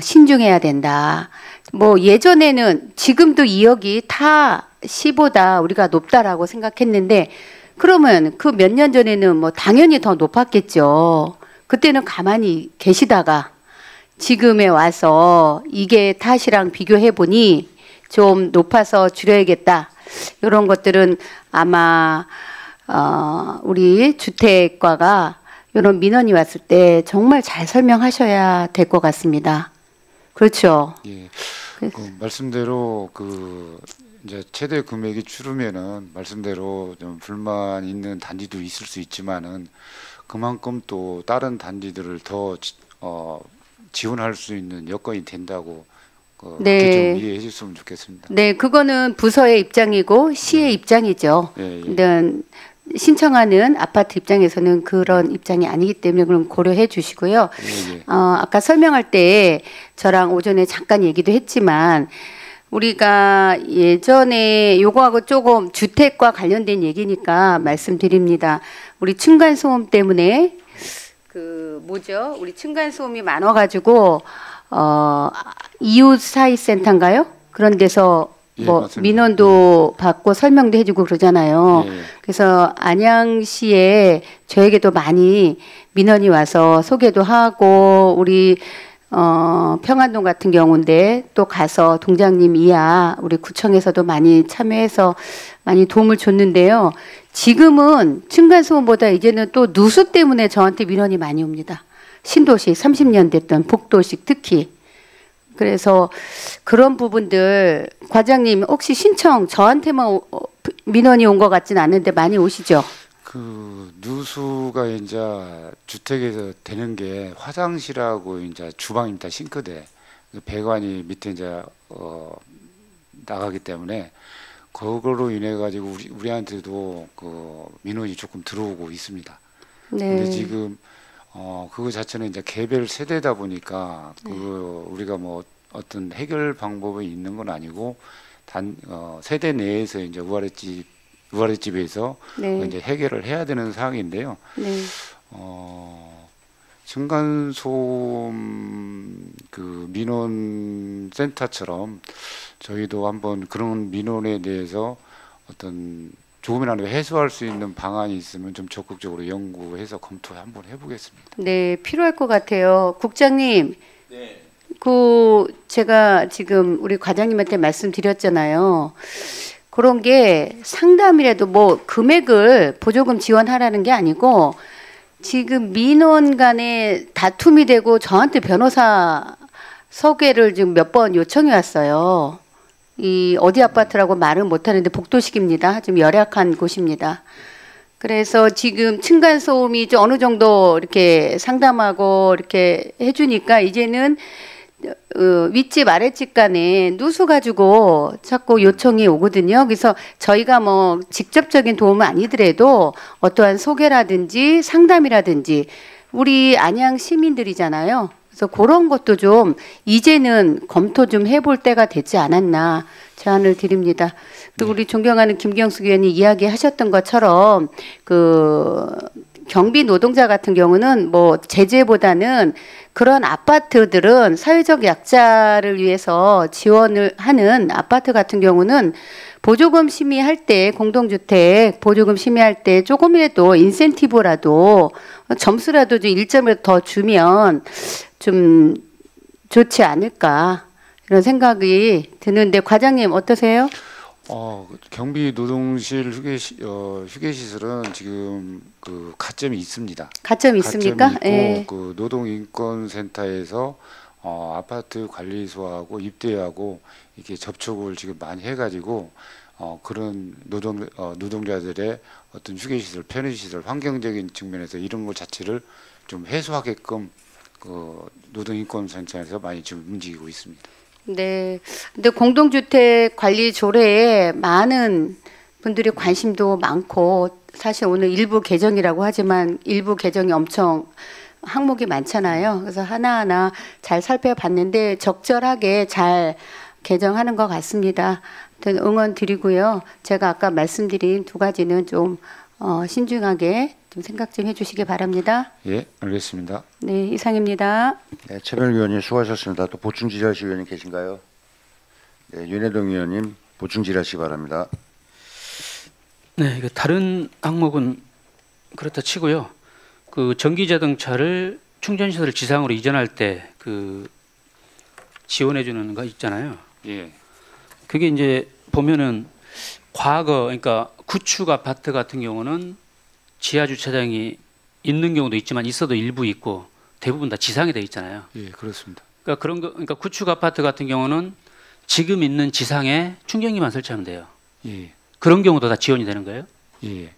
신중해야 된다. 뭐 예전에는 지금도 2억이 타 시보다 우리가 높다라고 생각했는데 그러면 그 몇 년 전에는 뭐 당연히 더 높았겠죠. 그때는 가만히 계시다가 지금에 와서 이게 탓이랑 비교해 보니 좀 높아서 줄여야겠다. 이런 것들은 아마 우리 주택과가 이런 민원이 왔을 때 정말 잘 설명하셔야 될 것 같습니다. 그렇죠. 예. 그 말씀대로 그 이제 최대 금액이 줄으면은 말씀대로 좀 불만 있는 단지도 있을 수 있지만은 그만큼 또 다른 단지들을 더 지원할 수 있는 여건이 된다고 네. 그렇게 좀 이해해 주셨으면 좋겠습니다. 네, 그거는 부서의 입장이고 시의 입장이죠. 예, 예. 근데 신청하는 아파트 입장에서는 그런 입장이 아니기 때문에 그럼 고려해 주시고요. 예, 예. 아까 설명할 때 저랑 오전에 잠깐 얘기도 했지만 우리가 예전에 요거하고 조금 주택과 관련된 얘기니까 말씀드립니다. 우리 층간소음 때문에 그 뭐죠? 우리 층간 소음이 많아가지고 이웃 사이 센터인가요? 그런 데서 예, 뭐 맞습니다. 민원도 받고 설명도 해주고 그러잖아요. 예. 그래서 안양시에 저에게도 많이 민원이 와서 소개도 하고 우리 평안동 같은 경우인데 또 가서 동장님 이하 우리 구청에서도 많이 참여해서 많이 도움을 줬는데요. 지금은 층간소음보다 이제는 또 누수 때문에 저한테 민원이 많이 옵니다. 신도시 30년 됐던 북도식 특히. 그래서 그런 부분들 과장님 혹시 신청 저한테만 민원이 온 것 같진 않은데 많이 오시죠? 그 누수가 이제 주택에서 되는 게 화장실하고 이제 주방입니다. 싱크대. 그 배관이 밑에 이제 나가기 때문에 그거로 인해 가지고 우리한테도 그 민원이 조금 들어오고 있습니다. 네. 근데 지금 그거 자체는 이제 개별 세대다 보니까 그 우리가 뭐 어떤 해결 방법이 있는 건 아니고 세대 내에서 이제 우아랫집에서 네. 이제 해결을 해야 되는 사항인데요. 네. 층간소음 그 민원 센터처럼 저희도 한번 그런 민원에 대해서 어떤 조금이라도 해소할 수 있는 방안이 있으면 좀 적극적으로 연구해서 검토 한번 해보겠습니다. 네, 필요할 것 같아요. 국장님. 네. 그 제가 지금 우리 과장님한테 말씀드렸잖아요. 그런 게 상담이라도 뭐 금액을 보조금 지원하라는 게 아니고 지금 민원 간에 다툼이 되고 저한테 변호사 소개를 지금 몇 번 요청이 왔어요. 이 어디 아파트라고 말은 못하는데 복도식입니다. 좀 열악한 곳입니다. 그래서 지금 층간소음이 좀 어느 정도 이렇게 상담하고 이렇게 해주니까 이제는 윗집 아랫집 간에 누수 가지고 자꾸 요청이 오거든요. 그래서 저희가 뭐 직접적인 도움은 아니더라도 어떠한 소개라든지 상담이라든지 우리 안양 시민들이잖아요. 그래서 그런 것도 좀 이제는 검토 좀 해볼 때가 되지 않았나 제안을 드립니다. 그리고 우리 존경하는 김경숙 의원이 이야기하셨던 것처럼 그 경비 노동자 같은 경우는 뭐 제재보다는 그런 아파트들은 사회적 약자를 위해서 지원을 하는 아파트 같은 경우는 보조금 심의할 때 공동주택 보조금 심의할 때 조금이라도 인센티브라도 점수라도 좀 1점을 더 주면 좀 좋지 않을까 이런 생각이 드는데 과장님 어떠세요? 경비 노동실 휴게시설은 지금 그 가점이 있습니다. 가점이 있습니까? 가점이 있고 예. 그 노동인권센터에서 아파트 관리소하고 입대하고 이렇게 접촉을 지금 많이 해가지고 그런 노동자들의 어떤 휴게시설, 편의시설, 환경적인 측면에서 이런 것 자체를 좀 해소하게끔 그 노동인권센터에서 많이 지금 움직이고 있습니다. 네. 근데 공동주택 관리 조례에 많은 분들이 관심도 많고 사실 오늘 일부 개정이라고 하지만 일부 개정이 엄청 항목이 많잖아요. 그래서 하나하나 잘 살펴봤는데 적절하게 잘 개정하는 것 같습니다. 아무튼 응원 드리고요. 제가 아까 말씀드린 두 가지는 좀 신중하게 좀 생각 좀 해주시기 바랍니다. 예, 알겠습니다. 네, 이상입니다. 네, 최별 위원님 수고하셨습니다. 또 보충 질의하실 의원님 계신가요? 네, 윤혜동 의원님 보충 질의하시기 바랍니다. 네, 이거 다른 항목은 그렇다 치고요. 그 전기 자동차를 충전 시설을 지상으로 이전할 때 그 지원해 주는 거 있잖아요. 예. 그게 이제 보면은 과거 그러니까 구축 아파트 같은 경우는 지하 주차장이 있는 경우도 있지만 있어도 일부 있고 대부분 다 지상에 돼 있잖아요. 예, 그렇습니다. 그러니까 그런 거 그러니까 구축 아파트 같은 경우는 지금 있는 지상에 충전기만 설치하면 돼요. 예. 그런 경우도 다 지원이 되는 거예요? 예.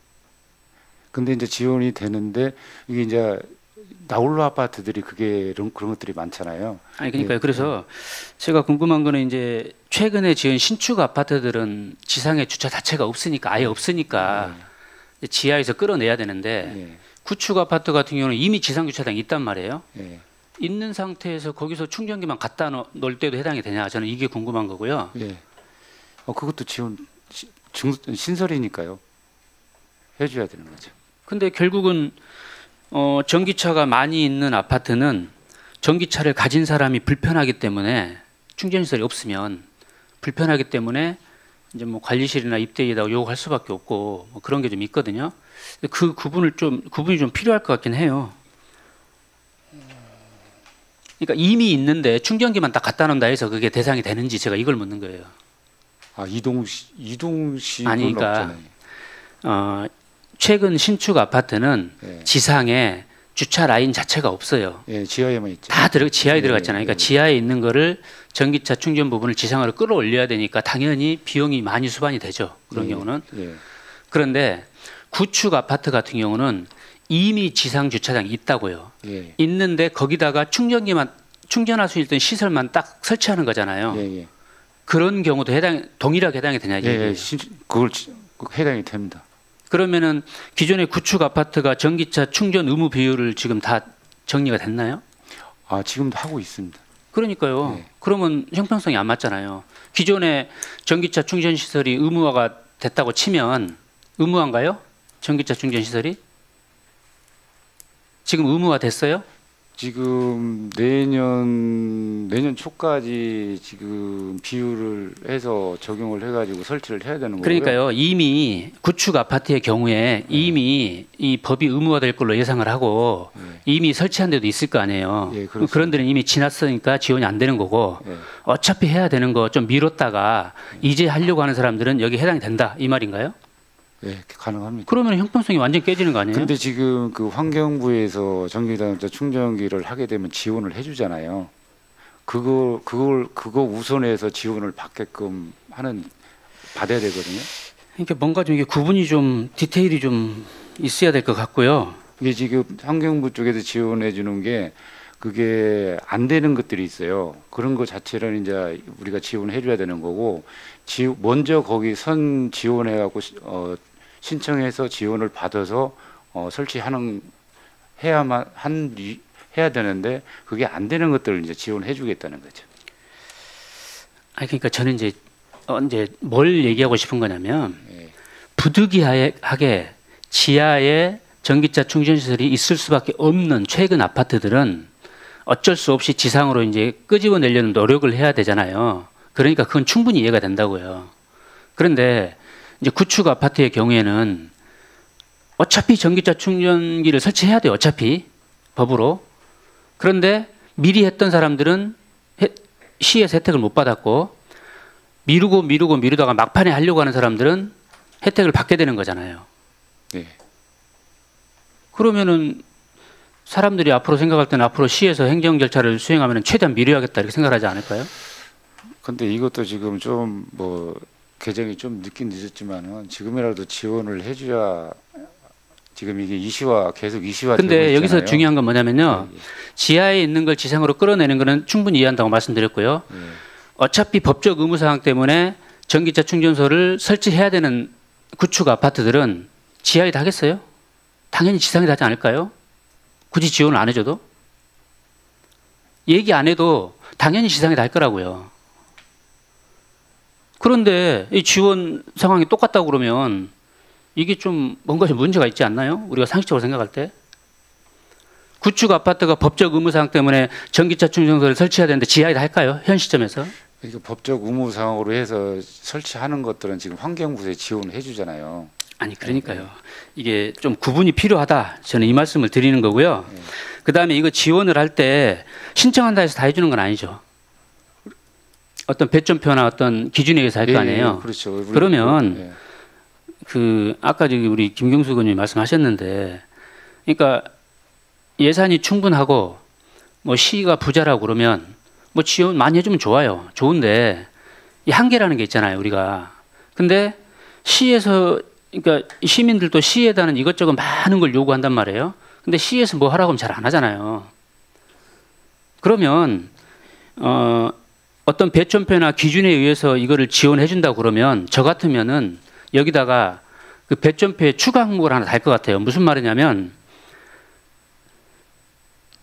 근데 이제 지원이 되는데 이게 이제 나홀로 아파트들이 그런 것들이 많잖아요. 아니 그러니까요. 예. 그래서 제가 궁금한 거는 이제 최근에 지은 신축 아파트들은 지상에 주차 자체가 없으니까 아예 없으니까 이제 지하에서 끌어내야 되는데 예. 구축 아파트 같은 경우는 이미 지상 주차장이 있단 말이에요. 예. 있는 상태에서 거기서 충전기만 갖다 놓을 때도 해당이 되냐 저는 이게 궁금한 거고요. 예. 그것도 지원 신설이니까요. 해줘야 되는 거죠. 근데 결국은 전기차가 많이 있는 아파트는 전기차를 가진 사람이 불편하기 때문에 충전 시설이 없으면 불편하기 때문에 이제 뭐 관리실이나 입대에다가 요구할 수밖에 없고 뭐 그런 게 좀 있거든요. 그 구분이 좀 필요할 것 같긴 해요. 그러니까 이미 있는데 충전기만 딱 갖다 놓는다 해서 그게 대상이 되는지 제가 이걸 묻는 거예요. 아 이동식은 아니, 그러니까 없잖아요. 최근 신축 아파트는 예. 지상에 주차 라인 자체가 없어요. 예, 지하에만 있죠. 다 지하에 예, 들어갔잖아요. 그러니까 예. 지하에 있는 거를 전기차 충전 부분을 지상으로 끌어올려야 되니까 당연히 비용이 많이 수반이 되죠. 그런 예, 경우는. 예. 그런데 구축 아파트 같은 경우는 이미 지상 주차장이 있다고요. 예. 있는데 거기다가 충전할 수 있는 시설만 딱 설치하는 거잖아요. 예, 예. 그런 경우도 동일하게 해당이 되냐 이게. 예, 그걸 해당이 됩니다. 그러면은 기존의 구축 아파트가 전기차 충전 의무 비율을 지금 다 정리가 됐나요? 아 지금도 하고 있습니다. 그러니까요. 네. 그러면 형평성이 안 맞잖아요. 기존에 전기차 충전 시설이 의무화가 됐다고 치면 의무화인가요? 전기차 충전 시설이? 지금 의무화 됐어요? 지금 내년 초까지 지금 비율을 해서 적용을 해가지고 설치를 해야 되는 거고요. 그러니까요. 이미 구축 아파트의 경우에 이미 이 법이 의무화될 걸로 예상을 하고 이미 설치한 데도 있을 거 아니에요. 예, 그렇습니다. 그런 데는 이미 지났으니까 지원이 안 되는 거고 예. 어차피 해야 되는 거 좀 미뤘다가 이제 하려고 하는 사람들은 여기 해당이 된다 이 말인가요? 예, 가능합니다. 그러면 형평성이 완전 깨지는 거 아니에요? 근데 지금 그 환경부에서 전기자동차 충전기를 하게 되면 지원을 해주잖아요. 그거 우선해서 지원을 받게끔 받아야 되거든요. 그러니까 뭔가 좀 이게 구분이 좀 디테일이 좀 있어야 될 것 같고요. 이게 지금 환경부 쪽에서 지원해 주는 게 그게 안 되는 것들이 있어요. 그런 거 자체를 이제 우리가 지원해 줘야 되는 거고, 먼저 거기 선 지원해 갖고 신청해서 지원을 받아서 해야 되는데 그게 안 되는 것들을 이제 지원해 주겠다는 거죠. 아니 그러니까 저는 이제 뭘 얘기하고 싶은 거냐면 예. 부득이하게 지하에 전기차 충전 시설이 있을 수밖에 없는 최근 아파트들은 어쩔 수 없이 지상으로 이제 끄집어내려는 노력을 해야 되잖아요. 그러니까 그건 충분히 이해가 된다고요. 그런데 이제 구축 아파트의 경우에는 어차피 전기차 충전기를 설치해야 돼요. 어차피 법으로. 그런데 미리 했던 사람들은 시에서 혜택을 못 받았고 미루다가 막판에 하려고 하는 사람들은 혜택을 받게 되는 거잖아요. 네. 그러면은 사람들이 앞으로 생각할 때는 앞으로 시에서 행정 절차를 수행하면 최대한 미뤄야겠다 이렇게 생각하지 않을까요? 근데 이것도 지금 좀 개정이 좀 늦긴 늦었지만은 지금이라도 지원을 해줘야 지금 이게 계속 이슈화. 근데 여기서 중요한 건 뭐냐면요. 예, 예. 지하에 있는 걸 지상으로 끌어내는 거는 충분히 이해한다고 말씀드렸고요. 예. 어차피 법적 의무 사항 때문에 전기차 충전소를 설치해야 되는 구축 아파트들은 지하에다 하겠어요? 당연히 지상에다 하지 않을까요? 굳이 지원을 안 해줘도? 얘기 안 해도 당연히 지상에다 할 거라고요. 그런데 이 지원 상황이 똑같다고 그러면 이게 좀 뭔가 좀 문제가 있지 않나요? 우리가 상식적으로 생각할 때. 구축 아파트가 법적 의무사항 때문에 전기차 충전소를 설치해야 되는데 지하에다 할까요? 현 시점에서? 그러니까 법적 의무 사항으로 해서 설치하는 것들은 지금 환경부에 지원을 해주잖아요. 아니 그러니까요. 이게 좀 구분이 필요하다. 저는 이 말씀을 드리는 거고요. 그다음에 이거 지원을 할 때 신청한다 해서 다 해주는 건 아니죠. 어떤 배점표나 어떤 기준에 의해서 할 거 아니에요. 그렇죠. 그러면 아까 우리 김경수 의원님이 말씀하셨는데, 그러니까 예산이 충분하고 뭐 시가 부자라고 그러면 뭐 지원 많이 해주면 좋아요. 좋은데 이 한계라는 게 있잖아요, 우리가. 근데 시에서 그러니까 시민들도 시에다는 이것저것 많은 걸 요구한단 말이에요. 근데 시에서 뭐 하라고 하면 잘 안 하잖아요. 그러면 어떤 배점표나 기준에 의해서 이거를 지원해 준다고 그러면 저 같으면은 여기다가 그 배점표에 추가 항목을 하나 달 것 같아요. 무슨 말이냐면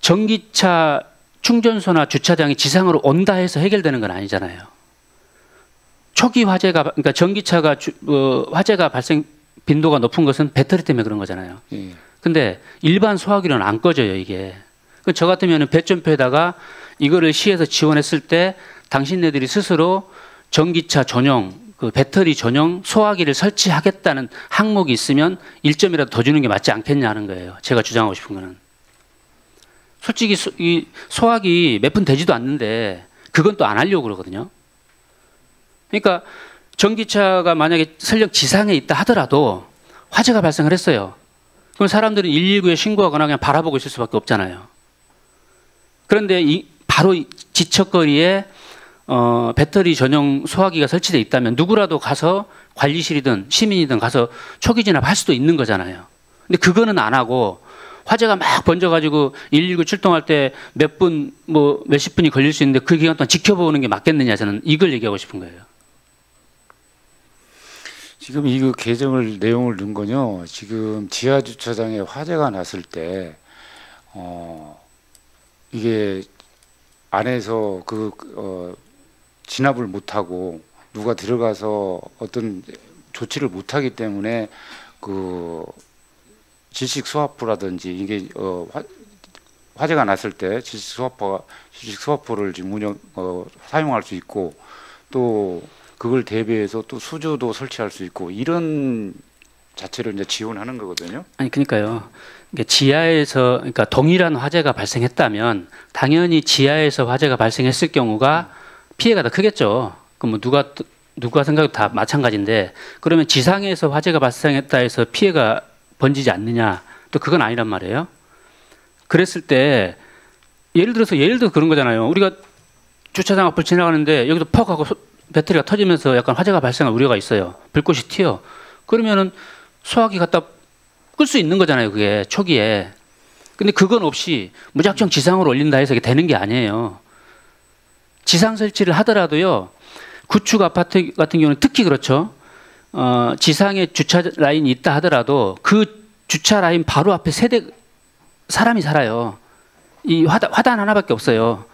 전기차 충전소나 주차장이 지상으로 온다 해서 해결되는 건 아니잖아요. 초기 화재가 그러니까 전기차가 화재가 발생 빈도가 높은 것은 배터리 때문에 그런 거잖아요. 예. 근데 일반 소화기로는 안 꺼져요, 이게. 저 같으면 배점표에다가 이거를 시에서 지원했을 때 당신네들이 스스로 전기차 전용, 그 배터리 전용 소화기를 설치하겠다는 항목이 있으면 1점이라도 더 주는 게 맞지 않겠냐 하는 거예요. 제가 주장하고 싶은 거는. 솔직히 이 소화기 몇 푼 되지도 않는데 그건 또 안 하려고 그러거든요. 그러니까 전기차가 만약에 설령 지상에 있다 하더라도 화재가 발생을 했어요. 그럼 사람들은 119에 신고하거나 그냥 바라보고 있을 수밖에 없잖아요. 그런데 바로 지척거리에 배터리 전용 소화기가 설치되어 있다면 누구라도 가서 관리실이든 시민이든 가서 초기 진압할 수도 있는 거잖아요. 근데 그거는 안 하고 화재가 막 번져가지고 119 출동할 때 몇 분, 뭐 몇십 분이 걸릴 수 있는데 그 기간 동안 지켜보는 게 맞겠느냐, 저는 이걸 얘기하고 싶은 거예요. 지금 이 개정을 내용을 넣은 건요. 지금 지하 주차장에 화재가 났을 때 이게 안에서 진압을 못하고 누가 들어가서 어떤 조치를 못하기 때문에 그 질식 수화포라든지 이게 화재가 났을 때 질식 수화포를 지금 사용할 수 있고 또 그걸 대비해서 또 수조도 설치할 수 있고 이런 자체를 이제 지원하는 거거든요. 아니 그러니까요. 지하에서 그러니까 동일한 화재가 발생했다면 당연히 지하에서 화재가 발생했을 경우가 피해가 더 크겠죠. 그럼 뭐 누가 생각해도 다 마찬가지인데 그러면 지상에서 화재가 발생했다 해서 피해가 번지지 않느냐? 또 그건 아니란 말이에요. 그랬을 때 예를 들어서 그런 거잖아요. 우리가 주차장 앞을 지나가는데 여기서 퍽 하고 배터리가 터지면서 약간 화재가 발생할 우려가 있어요. 불꽃이 튀어. 그러면은 소화기 갖다 끌 수 있는 거잖아요. 그게 초기에. 근데 그건 없이 무작정 지상으로 올린다 해서 이게 되는 게 아니에요. 지상 설치를 하더라도요. 구축 아파트 같은 경우는 특히 그렇죠. 지상에 주차 라인이 있다 하더라도 그 주차 라인 바로 앞에 사람이 살아요. 이 화단 하나밖에 없어요.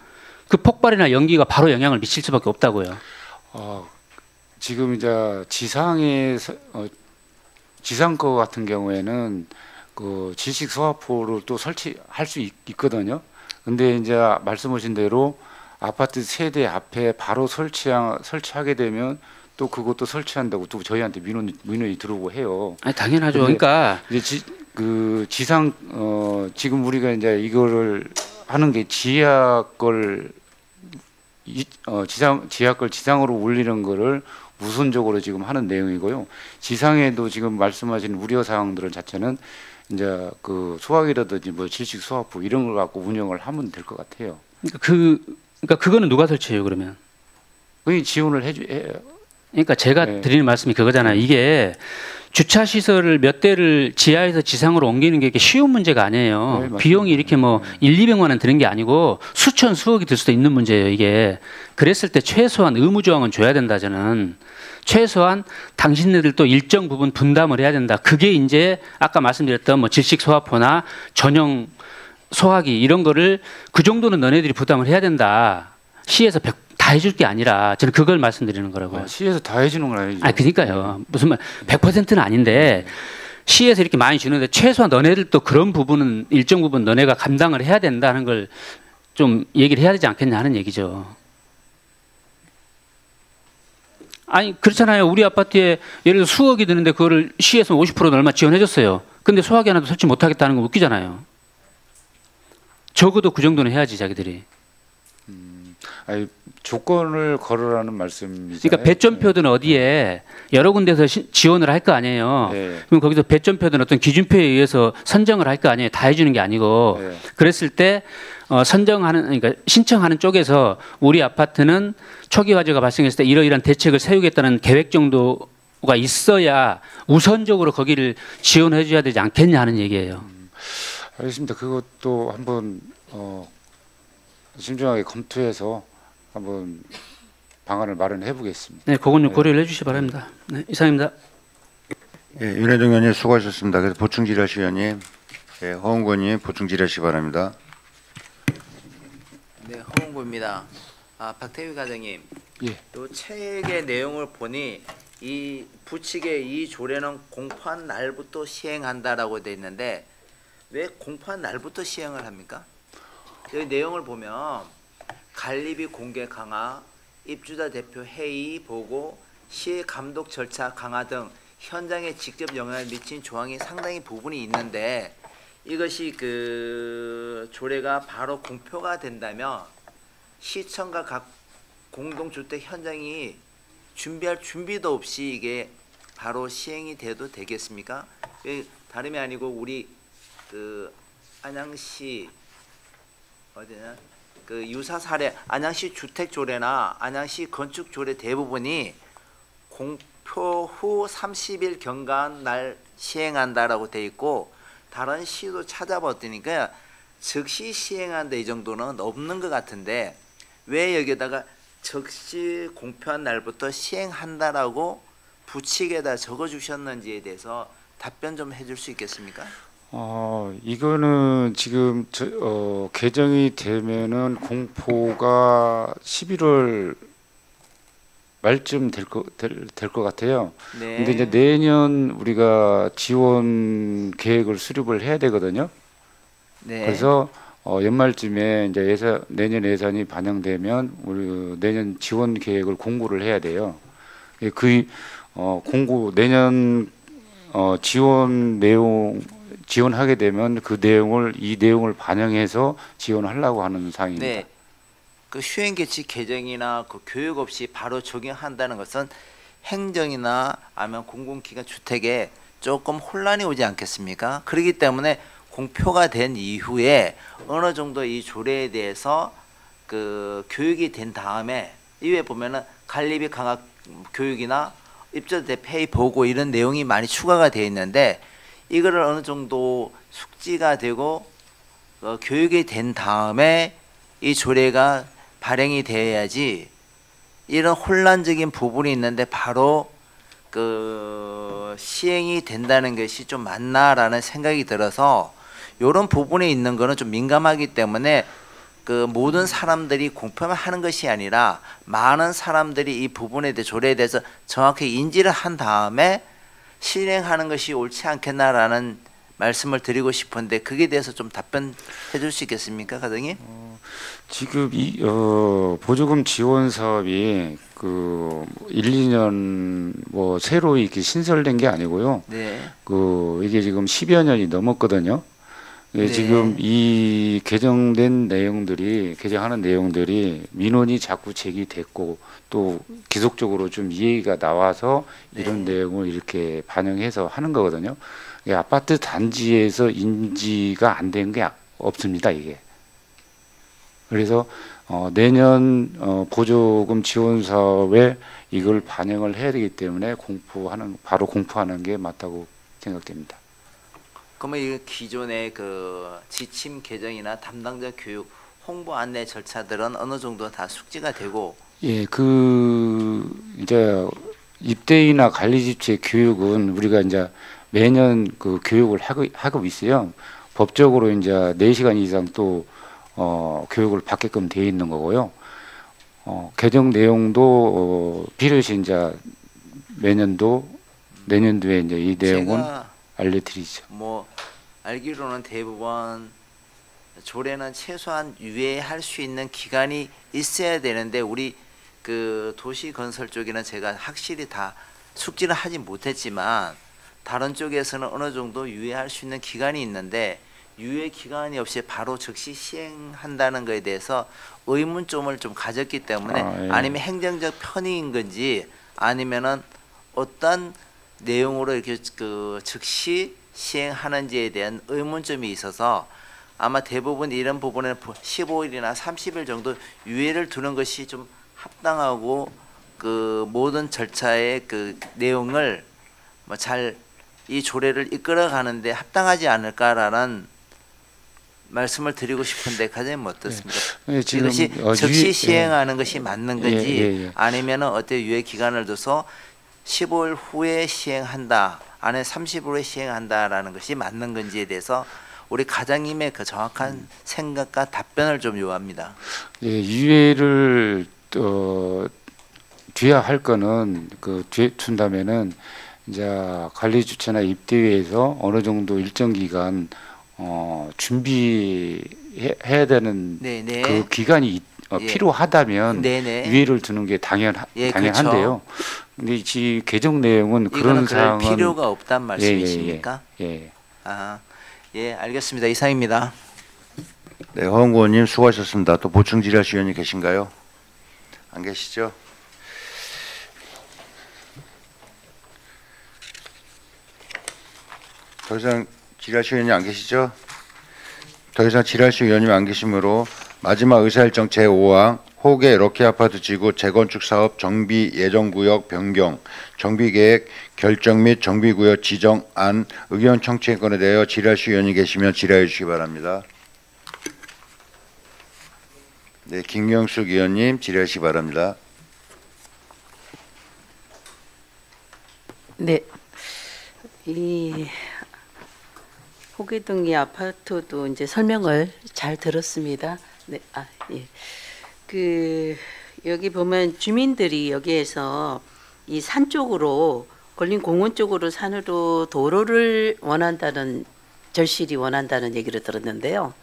그 폭발이나 연기가 바로 영향을 미칠 수밖에 없다고요. 지금 이제 지상 거 같은 경우에는 그 질식 소화포를 또 설치할 수 있거든요. 근데 이제 말씀하신 대로 아파트 세대 앞에 바로 설치하게 되면 또 그것도 설치한다고 또 저희한테 민원이 들어오고 해요. 아니, 당연하죠. 그러니까 이제 지상 지금 우리가 이제 이거를 하는 게 지하 걸 지상으로 올리는 거를 우선적으로 지금 하는 내용이고요. 지상에도 지금 말씀하신 우려 사항들은 자체는 이제 그 소화기라든지 뭐 질식 소화포 이런 걸 갖고 운영을 하면 될 것 같아요. 그러니까 그거는 누가 설치해요 그러면? 그게 지원을 해요. 그러니까 제가 네. 드리는 말씀이 그거잖아요. 이게 주차 시설을 몇 대를 지하에서 지상으로 옮기는 게 이렇게 쉬운 문제가 아니에요. 네, 비용이 이렇게 뭐 1-200만 원 드는 게 아니고 수천 수억이 들 수도 있는 문제예요. 이게 그랬을 때 최소한 의무 조항은 줘야 된다. 저는 최소한 당신네들도 일정 부분 분담을 해야 된다. 그게 이제 아까 말씀드렸던 뭐 질식 소화포나 전용 소화기 이런 거를 그 정도는 너네들이 부담을 해야 된다. 시에서 다 해줄 게 아니라 저는 그걸 말씀드리는 거라고요. 시에서 다 해주는 건 아니죠. 아, 그러니까요. 무슨 말 100%는 아닌데 시에서 이렇게 많이 주는데 최소한 너네들도 그런 부분은 일정 부분 너네가 감당을 해야 된다는 걸 좀 얘기를 해야 되지 않겠냐 하는 얘기죠. 아니 그렇잖아요. 우리 아파트에 예를 들어 수억이 드는데 그거를 시에서 50%는 얼마 지원해줬어요. 근데 소화기 하나도 설치 못하겠다는 건 웃기잖아요. 적어도 그 정도는 해야지 자기들이. 아니, 조건을 걸으라는 말씀이잖아요. 그러니까 배점표든 어디에 여러 군데서 지원을 할 거 아니에요. 네. 그럼 거기서 배점표든 어떤 기준표에 의해서 선정을 할 거 아니에요. 다 해주는 게 아니고. 네. 그랬을 때 그러니까 신청하는 쪽에서 우리 아파트는 초기 화재가 발생했을 때 이러이러한 대책을 세우겠다는 계획 정도가 있어야 우선적으로 거기를 지원해 줘야 되지 않겠냐 하는 얘기예요. 알겠습니다. 그것도 한번 신중하게 검토해서 한번 방안을 마련해 보겠습니다. 네, 그건 좀 고려를 해주시 기 바랍니다. 네, 이상입니다. 예, 윤혜정 의원님 수고하셨습니다. 그래서 보충 질의하실 의원님, 예, 허은구 의원님 보충 질의하시기 바랍니다. 네, 허은구입니다. 박태휘 과장님, 예. 또 책의 내용을 보니 이 부칙의 이 조례는 공포한 날부터 시행한다라고 돼 있는데 왜 공포한 날부터 시행을 합니까? 여기 내용을 보면 관리비 공개 강화, 입주자 대표 회의 보고, 시의 감독 절차 강화 등 현장에 직접 영향을 미친 조항이 상당히 부분이 있는데 이것이 그 조례가 바로 공표가 된다면 시청과 각 공동주택 현장이 준비할 준비도 없이 이게 바로 시행이 돼도 되겠습니까? 다름이 아니고 우리 그 안양시 어디냐 그 유사 사례 안양시 주택조례나 안양시 건축조례 대부분이 공표 후 30일 경과한 날 시행한다라고 돼 있고 다른 시도 찾아봤더니까 즉시 시행한다 이 정도는 없는 것 같은데 왜 여기다가 즉시 공표한 날부터 시행한다라고 부칙에다 적어주셨는지에 대해서 답변 좀 해줄 수 있겠습니까? 이거는 지금 개정이 되면은 공포가 11월 말쯤 될 것 같아요. 네. 근데 이제 내년 우리가 지원 계획을 수립을 해야 되거든요. 네. 그래서 연말쯤에 이제 내년 예산이 반영되면 우리 내년 지원 계획을 공고를 해야 돼요. 그 공고 내년 지원 내용 지원하게 되면 이 내용을 반영해서 지원하려고 하는 사항입니다. 네. 그 시행계칙 개정이나 그 교육 없이 바로 적용한다는 것은 행정이나 아니면 공공기관 주택에 조금 혼란이 오지 않겠습니까? 그렇기 때문에 공표가 된 이후에 어느 정도 이 조례에 대해서 그 교육이 된 다음에 이외에 보면은 관리비 강화 교육이나 입주자 대표 회의 보고 이런 내용이 많이 추가가 되어 있는데 이거를 어느 정도 숙지가 되고 교육이 된 다음에 이 조례가 발행이 되어야지 이런 혼란적인 부분이 있는데 바로 그 시행이 된다는 것이 좀 맞나라는 생각이 들어서 이런 부분에 있는 거는 좀 민감하기 때문에 그 모든 사람들이 공표만 하는 것이 아니라 많은 사람들이 이 부분에 대해 조례에 대해서 정확히 인지를 한 다음에 실행하는 것이 옳지 않겠나라는 말씀을 드리고 싶은데 그게 대해서 좀 답변해 줄 수 있겠습니까, 과장님? 지금 이 보조금 지원 사업이 그 1, 2년 뭐 새로 이렇게 신설된 게 아니고요. 네. 이게 지금 10여 년이 넘었거든요. 네. 지금 이 개정하는 내용들이 민원이 자꾸 제기됐고 또 기속적으로 좀 이해가 나와서 이런 내용을 이렇게 반영해서 하는 거거든요. 아파트 단지에서 인지가 안 된 게 없습니다, 이게. 그래서 내년 보조금 지원 사업에 이걸 반영을 해야 되기 때문에 바로 공포하는 게 맞다고 생각됩니다. 그러면 이 기존의 그 지침 개정이나 담당자 교육, 홍보 안내 절차들은 어느 정도 다 숙지가 되고 예, 이제 입대이나 관리집체 교육은 우리가 이제 매년 그 교육을 하고 있어요. 법적으로 이제 4시간 이상 또 교육을 받게끔 되어 있는 거고요. 개정 내용도 비로소 이제 내년도에 이제 이 내용은 알려드리죠. 뭐 알기로는 대부분 조례는 최소한 유예할 수 있는 기간이 있어야 되는데 우리 그 도시 건설 쪽에는 제가 확실히 다 숙지를 하지 못했지만 다른 쪽에서는 어느 정도 유예할 수 있는 기간이 있는데 유예 기간이 없이 바로 즉시 시행한다는 것에 대해서 의문점을 좀 가졌기 때문에 아니면 행정적 편의인 건지 아니면은 어떤 내용으로 이렇게 그 즉시 시행하는지에 대한 의문점이 있어서 아마 대부분 이런 부분에는 15일이나 30일 정도 유예를 두는 것이 좀 합당하고 그 모든 절차의 그 내용을 뭐 잘 이 조례를 이끌어가는데 합당하지 않을까라는 말씀을 드리고 싶은데 과장님 어떻습니까? 지금 이것이 즉시 시행하는 것이 맞는 건지 아니면은 어때 유예 기간을 둬서 15일 후에 시행한다, 안에 30일 후에 시행한다라는 것이 맞는 건지에 대해서 우리 과장님의 그 정확한 생각과 답변을 좀 요합니다. 예, 유예를 뒤에 할 거는 뒤에 둔다면은 이제 관리 주체나 입대위에서 어느 정도 일정 기간 준비해야 되는 네네. 그 기간이 예. 필요하다면 네네. 유예를 두는 게 예, 당연한데요. 근데 이 개정 내용은 그런 이거는 그럴 사항은 필요가 없단 말씀이십니까? 예. 아, 예, 알겠습니다. 이상입니다. 네, 허은구 의원님 수고하셨습니다. 또 보충 질의하실 의원이 계신가요? 안 계시죠? 더 이상 질의하실 의원이 안 계시죠? 더 이상 질의하실 의원님 안 계시므로 마지막 의사일정 제5항 호계 럭키 아파트 지구 재건축 사업 정비 예정구역 변경 정비계획 결정 및 정비구역 지정안 의견 청취 건에 대하여 질의하실 의원이 계시면 질의해 주시기 바랍니다. 네, 김경숙 의원님 질의하시기 바랍니다. 네, 이 호계동이 아파트도 이제 설명을 잘 들었습니다. 네, 예. 그 여기 보면 주민들이 여기에서 이 산 쪽으로 걸린 공원 쪽으로 산으로 도로를 원한다는 절실히 원한다는 얘기를 들었는데요.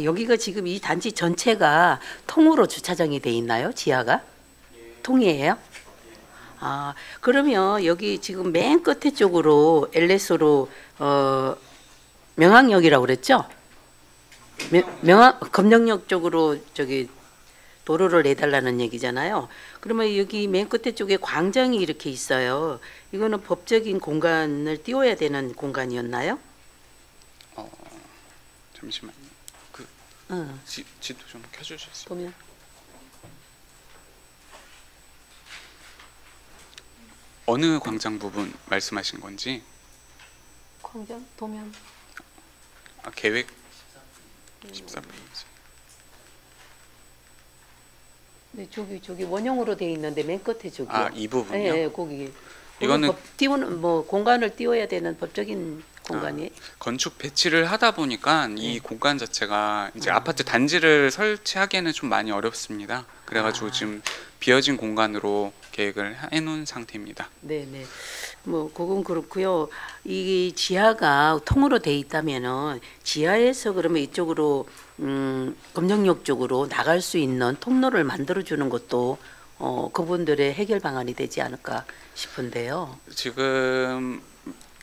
여기가 지금 이 단지 전체가 통으로 주차장이 돼 있나요? 지하가? 통이에요? 그러면 여기 지금 맨 끝에 쪽으로 LS로 명항역이라고 그랬죠? 검정역 쪽으로 저기 도로를 내달라는 얘기잖아요. 그러면 여기 맨 끝에 쪽에 광장이 이렇게 있어요. 이거는 법적인 공간을 띄워야 되는 공간이었나요? 잠시만요. 지도 좀 켜주실 수 있어요? 보면 어느 광장 부분 말씀하신 건지? 광장 도면 계획 14페이지. 네, 저기 원형으로 돼 있는데 맨 끝에 저기. 이 부분요? 네, 거기. 이거는 띄우는 공간을 띄워야 되는 법적인 공간이. 건축 배치를 하다 보니까 이 공간 자체가 이제 아파트 단지를 설치하기에는 좀 많이 어렵습니다. 그래가지고 지금 비어진 공간으로 계획을 해놓은 상태입니다. 네네. 뭐 그건 그렇고요. 이 지하가 통으로 돼 있다면은 지하에서 그러면 이쪽으로 검정역 쪽으로 나갈 수 있는 통로를 만들어 주는 것도 그분들의 해결 방안이 되지 않을까 싶은데요. 지금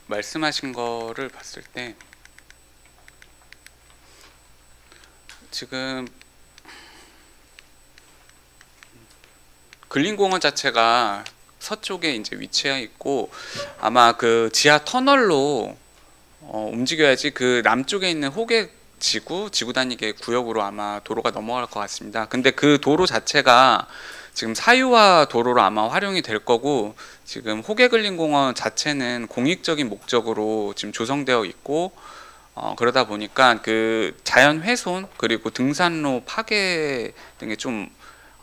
말씀하신 거를 봤을 때 지금 근린공원 자체가 서쪽에 이제 위치해 있고 아마 그 지하 터널로 움직여야지 그 남쪽에 있는 호계 지구 단위계 구역으로 아마 도로가 넘어갈 것 같습니다. 근데 그 도로 자체가 지금 사유화 도로로 아마 활용이 될 거고 지금 호계근린공원 자체는 공익적인 목적으로 지금 조성되어 있고 그러다 보니까 그 자연 훼손 그리고 등산로 파괴 등의 좀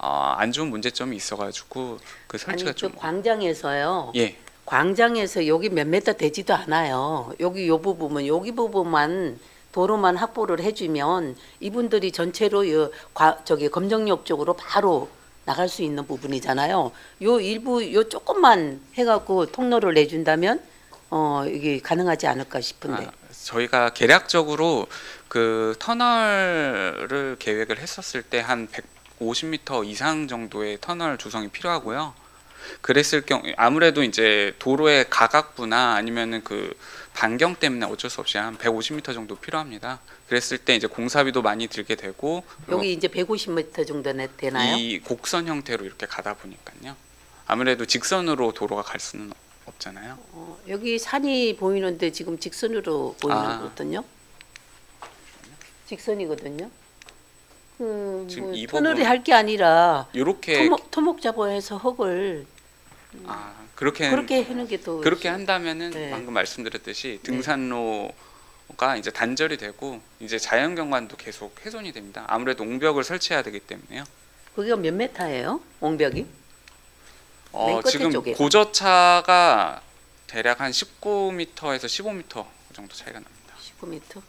안 좋은 문제점이 있어가지고 그 설치가 아니, 좀 광장에서요. 예. 광장에서 여기 몇 메터 되지도 않아요. 여기 여기 부분만 도로만 확보를 해주면 이분들이 전체로 저기 검정역 쪽으로 바로 나갈 수 있는 부분이잖아요. 요 일부 요 조금만 해갖고 통로를 내준다면 이게 가능하지 않을까 싶은데. 저희가 계략적으로 그 터널을 계획을 했었을 때 한 150m 이상 정도의 터널 조성이 필요하고요. 그랬을 경우 아무래도 이제 도로의 가각부나 아니면은 그 반경 때문에 어쩔 수 없이 한 150m 정도 필요합니다. 그랬을 때 이제 공사비도 많이 들게 되고 여기 이제 150m 정도 되나요? 이 곡선 형태로 이렇게 가다 보니까요. 아무래도 직선으로 도로가 갈 수는 없잖아요. 여기 산이 보이는데 지금 직선으로 보이거든요. 직선이거든요. 지금 뭐 이 터널이 부분- 할 게 아니라 이렇게 토목 잡아해서 흙을 그렇게 하는 게 더 그렇게 한다면은 네. 방금 말씀드렸듯이 등산로가 이제 단절이 되고 이제 자연경관도 계속 훼손이 됩니다. 아무래도 옹벽을 설치해야 되기 때문에요. 거기가 몇 메타예요? 옹벽이? 맨 끝에 지금 쪽에. 고저차가 대략 한 19m에서 15m 정도 차이가 납니다. 19m?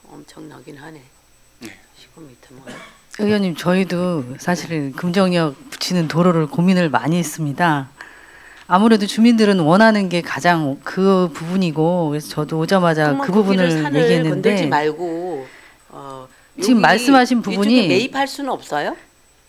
엄청나긴 하네. 네. 15m면. 의원님, 저희도 사실은 금정역 붙이는 도로를 고민을 많이 했습니다. 아무래도 주민들은 원하는 게 가장 그 부분이고 그래서 저도 오자마자 그러면 그 거기를 부분을 산을 얘기했는데 건들지 말고 지금 여기 말씀하신 부분이 이쪽에 매입할 수는 없어요?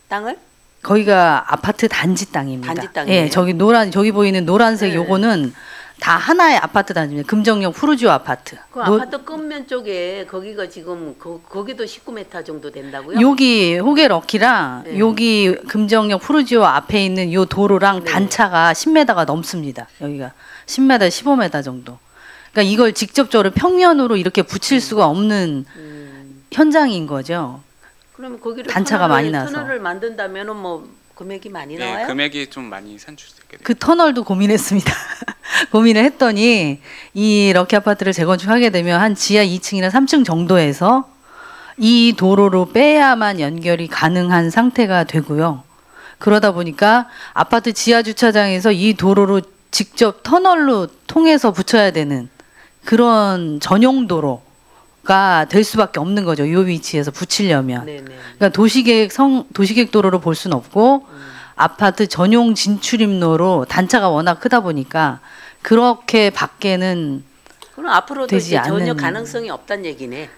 땅을? 거기가 아파트 단지 땅입니다. 단지 땅이에요? 예, 저기 보이는 노란색 네. 요거는 다 하나의 아파트 단지입니다. 금정역 푸르지오 아파트. 그 아파트 끝면 쪽에 거기가 지금 거기도 19m 정도 된다고요? 여기 호계 럭키랑 네. 여기 금정역 푸르지오 앞에 있는 요 도로랑 네. 단차가 10m가 넘습니다. 여기가 10m, 15m 정도. 그러니까 이걸 직접적으로 평면으로 이렇게 붙일 수가 없는 현장인 거죠. 그러면 거기를 단차가 많이 나서. 터널을 만든다면은 뭐 금액이 많이 나와요? 네, 금액이 좀 많이 산출되게 돼요. 그 터널도 고민했습니다. 고민을 했더니 이 럭키 아파트를 재건축하게 되면 한 지하 2층이나 3층 정도에서 이 도로로 빼야만 연결이 가능한 상태가 되고요. 그러다 보니까 아파트 지하 주차장에서 이 도로로 직접 터널로 통해서 붙여야 되는 그런 전용 도로가 될 수밖에 없는 거죠. 이 위치에서 붙이려면. 네네. 그러니까 도시계획 도로로 볼 수는 없고 아파트 전용 진출입로로 단차가 워낙 크다 보니까 그렇게 밖에는 그럼 앞으로도 되지 이제 전혀 않는- 가능성이 없다는 얘기네.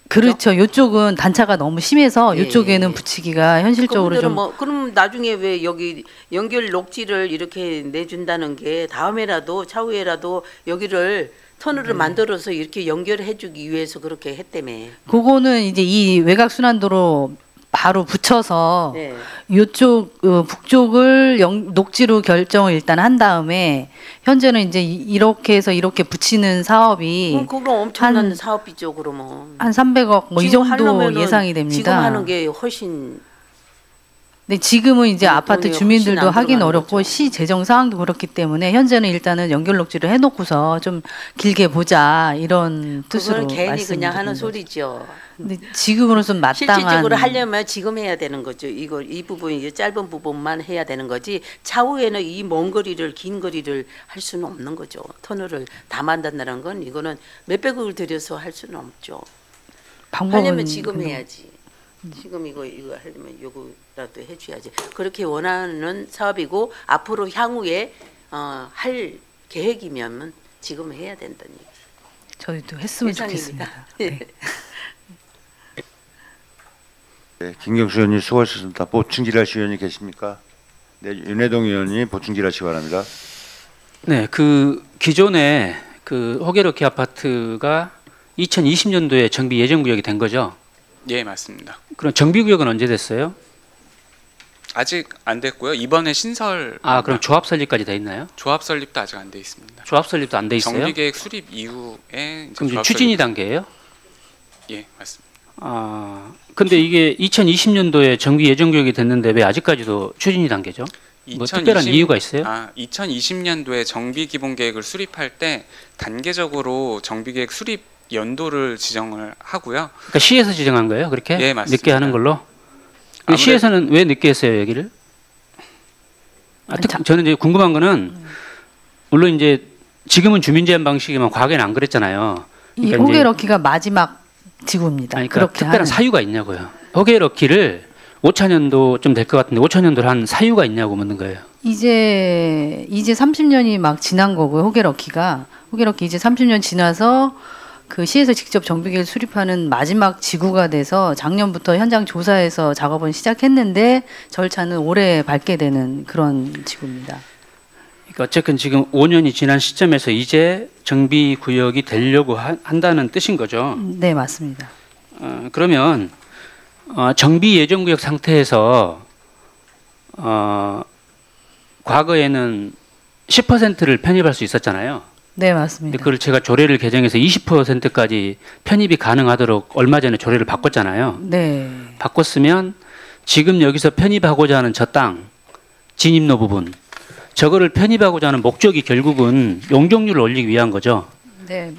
그렇죠. 이쪽은 단차가 너무 심해서 예, 이쪽에는 예. 붙이기가 현실적으로 그분들은 좀 뭐 그럼 나중에 왜 여기 연결 녹지를 이렇게 내준다는 게 다음에라도 차후에라도 여기를 터널을 만들어서 이렇게 연결해주기 위해서 그렇게 했다며. 그거는 이제 이 외곽 순환도로 바로 붙여서 네. 이쪽 북쪽을 녹지로 결정을 일단 한 다음에 현재는 이제 이렇게 해서 이렇게 붙이는 사업이 그럼 그거 엄청난 한- 사업이죠 그러면. 한 300억 뭐 이 지금 정도 하려면은 예상이 됩니다. 지금 하는 게 훨씬 근데 지금은 이제 돈이 아파트 훨씬 주민들도 안 하긴 들어가는 어렵고 거죠. 시 재정 상황도 그렇기 때문에 현재는 일단은 연결 녹지를 해놓고서 좀 길게 보자 이런 뜻으로 그거는 괜히 말씀드린 그냥 하는 거죠. 소리죠. 근데 지금으로는 좀 마땅한 실질적으로 하려면 지금 해야 되는 거죠. 이 부분 이 짧은 부분만 해야 되는 거지. 차후에는 이 먼 거리를 긴 거리를 할 수는 없는 거죠. 터널을 다 만든다는 건 이거는 몇백억을 들여서 할 수는 없죠. 방법은 하려면 지금 그냥 해야지. 지금 이거 하려면 요거라도 해줘야지. 그렇게 원하는 사업이고 앞으로 향후에 할 계획이면 지금 해야 된다니. 저희도 했으면 예상입니다. 좋겠습니다. 네. 네, 김경수 의원님 수고하셨습니다. 보충 질의하실 의원이 계십니까? 네, 윤혜동 의원이 보충 질의하시기 바랍니다. 네, 그 기존에 그 호계럭키 아파트가 2020년도에 정비 예정 구역이 된 거죠. 예, 맞습니다. 그럼 정비 구역은 언제 됐어요? 아직 안 됐고요. 이번에 신설 아, 그럼 조합 설립까지 돼 있나요? 조합 설립도 아직 안 돼 있습니다. 조합 설립도 안 돼 있어요? 정비계획 수립 이후에 이제 그럼 지금 조합 추진이 설립- 단계예요? 예, 맞습니다. 아, 근데 이게 2020년도에 정비 예정 구역이 됐는데 왜 아직까지도 추진이 단계죠? 뭐 특별한 이유가 있어요? 2020년도에 정비 기본 계획을 수립할 때 단계적으로 정비 계획 수립 연도를 지정을 하고요. 그러니까 시에서 지정한 거예요? 그렇게? 예, 맞습니다. 늦게 하는 걸로? 근데 아무래도- 시에서는 왜 늦게 했어요, 여기를? 저는 이제 궁금한 거는 물론 이제 지금은 주민 제한 방식이면 과거에는 안 그랬잖아요. 이 그러니까 이제- 호계럭키가 마지막 지구입니다. 아니, 그러니까 그렇게 특별한 하는. 사유가 있냐고요. 호계럭키를 5차년도 좀 될 것 같은데 5차년도를 한 사유가 있냐고 묻는 거예요. 이제 30년이 막 지난 거고요. 호계럭키 이제 30년 지나서 그 시에서 직접 정비계획 수립하는 마지막 지구가 돼서 작년부터 현장 조사에서 작업은 시작했는데 절차는 올해 밟게 되는 그런 지구입니다. 그러니까 어쨌든 지금 5년이 지난 시점에서 이제 정비 구역이 되려고 한다는 뜻인 거죠. 네, 맞습니다. 그러면 정비 예정 구역 상태에서 과거에는 10%를 편입할 수 있었잖아요. 네, 근데 맞습니다. 그걸 제가 조례를 개정해서 20%까지 편입이 가능하도록 얼마 전에 조례를 바꿨잖아요. 네. 바꿨으면 지금 여기서 편입하고자 하는 저 땅 진입로 부분 저거를 편입하고자 하는 목적이 결국은 용적률을 올리기 위한 거죠. 네.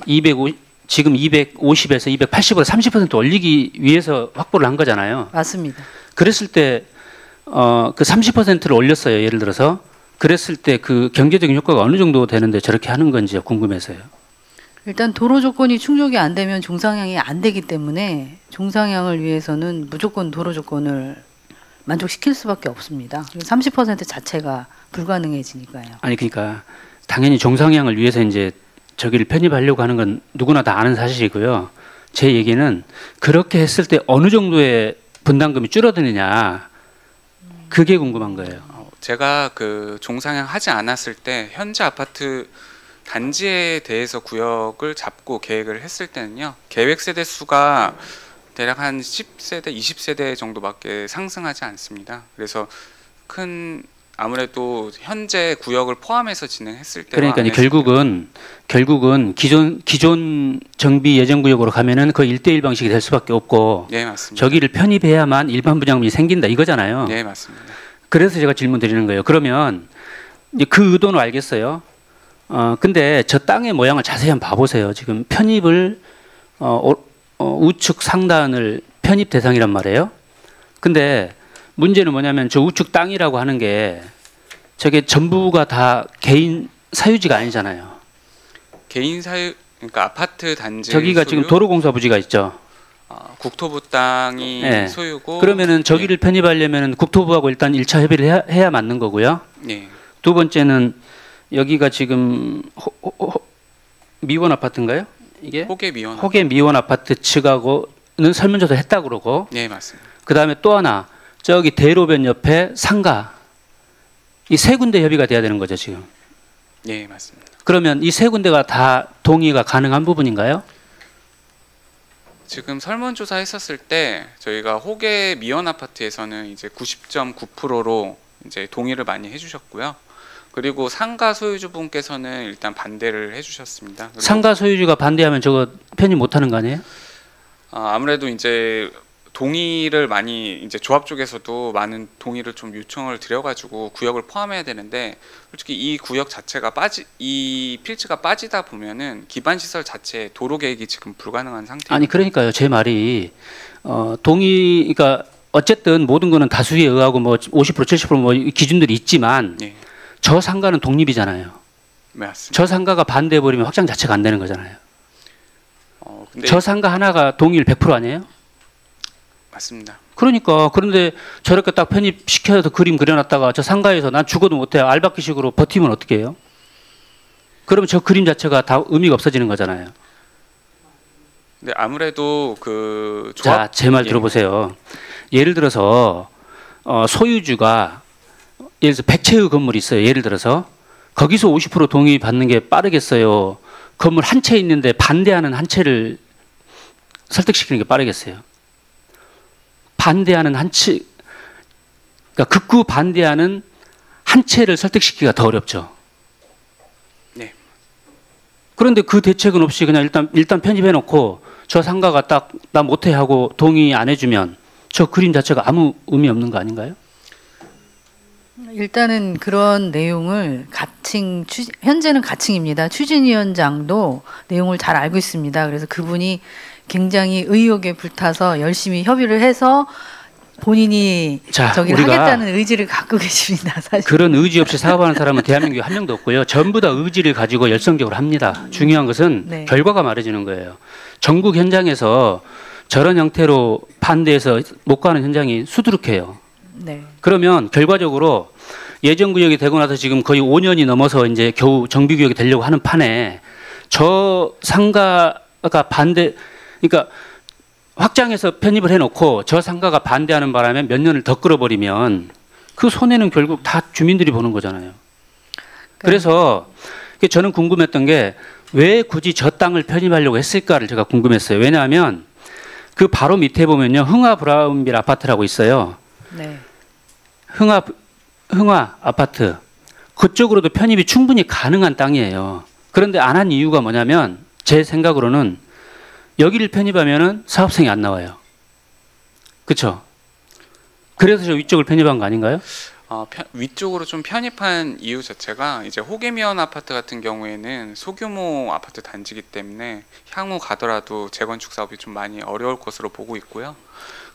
지금 250에서 280으로 30% 올리기 위해서 확보를 한 거잖아요. 맞습니다. 그랬을 때 그 30%를 올렸어요. 예를 들어서 그랬을 때 그 경제적인 효과가 어느 정도 되는데 저렇게 하는 건지 궁금해서요. 일단 도로 조건이 충족이 안 되면 종상향이 안 되기 때문에 종상향을 위해서는 무조건 도로 조건을 만족시킬 수밖에 없습니다. 30% 자체가 불가능해지니까요. 아니 그러니까 당연히 종상향을 위해서 이제 저기를 편입하려고 하는 건 누구나 다 아는 사실이고요. 제 얘기는 그렇게 했을 때 어느 정도의 분담금이 줄어드느냐 그게 궁금한 거예요. 제가 그 종상향 하지 않았을 때 현재 아파트 단지에 대해서 구역을 잡고 계획을 했을 때는요. 계획 세대 수가 대략 한 10세대, 20세대 정도밖에 상승하지 않습니다. 그래서 큰 아무래도 현재 구역을 포함해서 진행했을 때 그러니까 결국은 기존 정비 예정 구역으로 가면은 그 1대1 방식이 될 수밖에 없고 네, 맞습니다. 저기를 편입해야만 일반 분양금이 생긴다 이거잖아요. 네, 맞습니다. 그래서 제가 질문 드리는 거예요. 그러면 이제 그 의도는 알겠어요. 근데 저 땅의 모양을 자세히 한번 봐보세요. 지금 편입을 우측 상단을 편입 대상이란 말이에요. 근데 문제는 뭐냐면 저 우측 땅이라고 하는 게 저게 전부가 다 개인 사유지가 아니잖아요. 개인 사유 그러니까 아파트 단지 저기가 소유, 지금 도로공사 부지가 있죠. 국토부 땅이 네. 소유고 그러면은 저기를 편입하려면은 국토부하고 일단 1차 협의를 해야 맞는 거고요. 네. 두 번째는 여기가 지금 미원 아파트인가요? 이게 호계 미원 아파트 측하고는 설문조사 했다 그러고. 네, 맞습니다. 그다음에 또 하나 저기 대로변 옆에 상가 이 세 군데 협의가 돼야 되는 거죠 지금. 네, 맞습니다. 그러면 이 세 군데가 다 동의가 가능한 부분인가요? 지금 설문조사 했었을 때 저희가 호계 미원 아파트에서는 이제 90.9%로 이제 동의를 많이 해주셨고요. 그리고 상가 소유주분께서는 일단 반대를 해주셨습니다. 상가 소유주가 반대하면 저거 편입 못하는 거 아니에요? 아무래도 이제 동의를 많이 이제 조합 쪽에서도 많은 동의를 좀 요청을 드려가지고 구역을 포함해야 되는데 솔직히 이 구역 자체가 이 필지가 빠지다 보면은 기반 시설 자체 도로 계획이 지금 불가능한 상태입니다. 아니 그러니까요. 제 말이 그러니까 어쨌든 모든 거는 다수에 의하고 뭐 50% 70% 뭐 기준들이 있지만 네. 저 상가는 독립이잖아요. 맞습니다. 저 상가가 반대해 버리면 확장 자체가 안 되는 거잖아요. 근데 저 상가 하나가 동의율 100% 아니에요? 맞습니다. 그러니까 그런데 저렇게 딱 편입시켜서 그림 그려놨다가 저 상가에서 난 죽어도 못해 알바끼식으로 버티면 어떻게 해요? 그러면 저 그림 자체가 다 의미가 없어지는 거잖아요. 근데 아무래도 그 조합 자, 제 말 들어보세요. 예를 들어서 소유주가 예를 들어서 백채의 건물이 있어요. 예를 들어서 거기서 50% 동의 받는 게 빠르겠어요? 건물 한 채 있는데 반대하는 한 채를 설득시키는 게 빠르겠어요? 반대하는 한 채, 그러니까 극구 반대하는 한 채를 설득시키기가 더 어렵죠. 네. 그런데 그 대책은 없이 그냥 일단 편입해놓고 저 상가가 딱 나 못해 하고 동의 안 해주면 저 그림 자체가 아무 의미 없는 거 아닌가요? 일단은 그런 내용을 현재는 가칭입니다. 추진위원장도 내용을 잘 알고 있습니다. 그래서 그분이 굉장히 의욕에 불타서 열심히 협의를 해서 본인이 저기를 하겠다는 의지를 갖고 계십니다. 사실. 그런 의지 없이 사업하는 사람은 대한민국에 한 명도 없고요. 전부 다 의지를 가지고 열성적으로 합니다. 중요한 것은 네. 결과가 말해주는 거예요. 전국 현장에서 저런 형태로 반대해서 못 가는 현장이 수두룩해요. 네. 그러면 결과적으로 예정구역이 되고 나서 지금 거의 5년이 넘어서 이제 겨우 정비구역이 되려고 하는 판에 저 상가가 그러니까 확장해서 편입을 해놓고 저 상가가 반대하는 바람에 몇 년을 더 끌어버리면 그 손해는 결국 다 주민들이 보는 거잖아요. 그래서 저는 궁금했던 게 왜 굳이 저 땅을 편입하려고 했을까를 제가 궁금했어요. 왜냐하면 그 바로 밑에 보면요. 흥화 브라운빌 아파트라고 있어요. 네. 흥화 아파트 그쪽으로도 편입이 충분히 가능한 땅이에요. 그런데 안 한 이유가 뭐냐면 제 생각으로는 여기를 편입하면은 사업성이 안 나와요. 그렇죠? 그래서 저 위쪽을 편입한 거 아닌가요? 위쪽으로 좀 편입한 이유 자체가 이제 호계미원 아파트 같은 경우에는 소규모 아파트 단지이기 때문에 향후 가더라도 재건축 사업이 좀 많이 어려울 것으로 보고 있고요.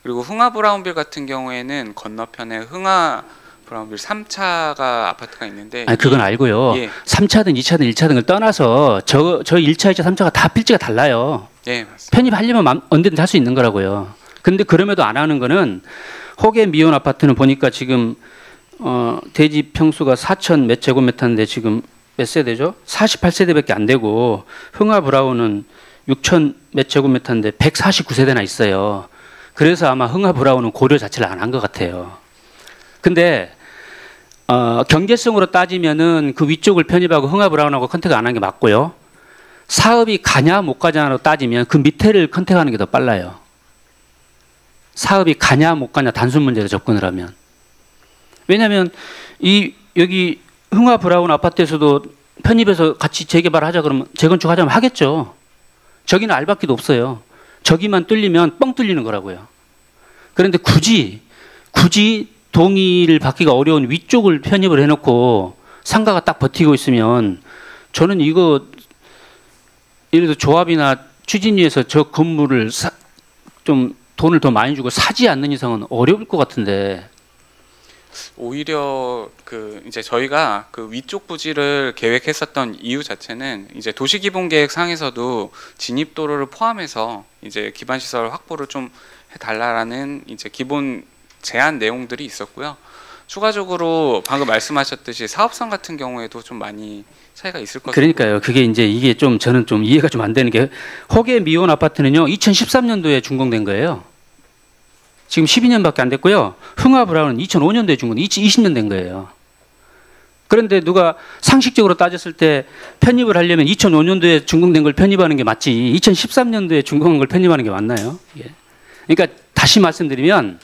그리고 흥화 브라운빌 같은 경우에는 건너편에 흥화 브라운빌 3차가 아파트가 있는데 아니 그건 알고요. 예. 3차든 2차든 1차든을 떠나서 저 1차, 2차, 3차가 다 필지가 달라요. 예, 맞습니다. 편입하려면 언제든지 할 수 있는 거라고요. 근데 그럼에도 안 하는 거는 호계 미원 아파트는 보니까 지금 대지 평수가 4천 몇 제곱미터인데 지금 몇 세대죠? 48세대밖에 안 되고 흥화 브라운은 6천 몇 제곱미터인데 149세대나 있어요. 그래서 아마 흥화 브라운은 고려 자체를 안 한 것 같아요. 근데 경제성으로 따지면은 그 위쪽을 편입하고 흥화 브라운하고 컨택 안 한 게 맞고요. 사업이 가냐 못 가냐로 따지면 그 밑에를 컨택하는 게 더 빨라요. 사업이 가냐 못 가냐 단순 문제로 접근을 하면. 왜냐하면 여기 흥화 브라운 아파트에서도 편입해서 같이 재개발하자 그러면 재건축하자면 하겠죠. 저기는 알바끼도 없어요. 저기만 뚫리면 뻥 뚫리는 거라고요. 그런데 굳이 동의를 받기가 어려운 위쪽을 편입을 해놓고 상가가 딱 버티고 있으면 저는 이거 예를 들어 조합이나 추진위에서 저 건물을 좀 돈을 더 많이 주고 사지 않는 이상은 어려울 것 같은데. 오히려 그 이제 저희가 그 위쪽 부지를 계획했었던 이유 자체는 이제 도시기본계획상에서도 진입도로를 포함해서 이제 기반시설 확보를 좀 해달라라는 이제 기본 제한 내용들이 있었고요. 추가적으로 방금 말씀하셨듯이 사업성 같은 경우에도 좀 많이 차이가 있을 것 같아요. 그러니까요. 그게 이제 이게 좀 저는 좀 이해가 좀 안 되는 게 호계 미온 아파트는요 2013년도에 준공된 거예요. 지금 12년밖에 안 됐고요. 흥화 브라운은 2005년도에 준공, 2020년 된 거예요. 그런데 누가 상식적으로 따졌을 때 편입을 하려면 2005년도에 준공된 걸 편입하는 게 맞지 2013년도에 준공한 걸 편입하는 게 맞나요? 예. 그러니까 다시 말씀드리면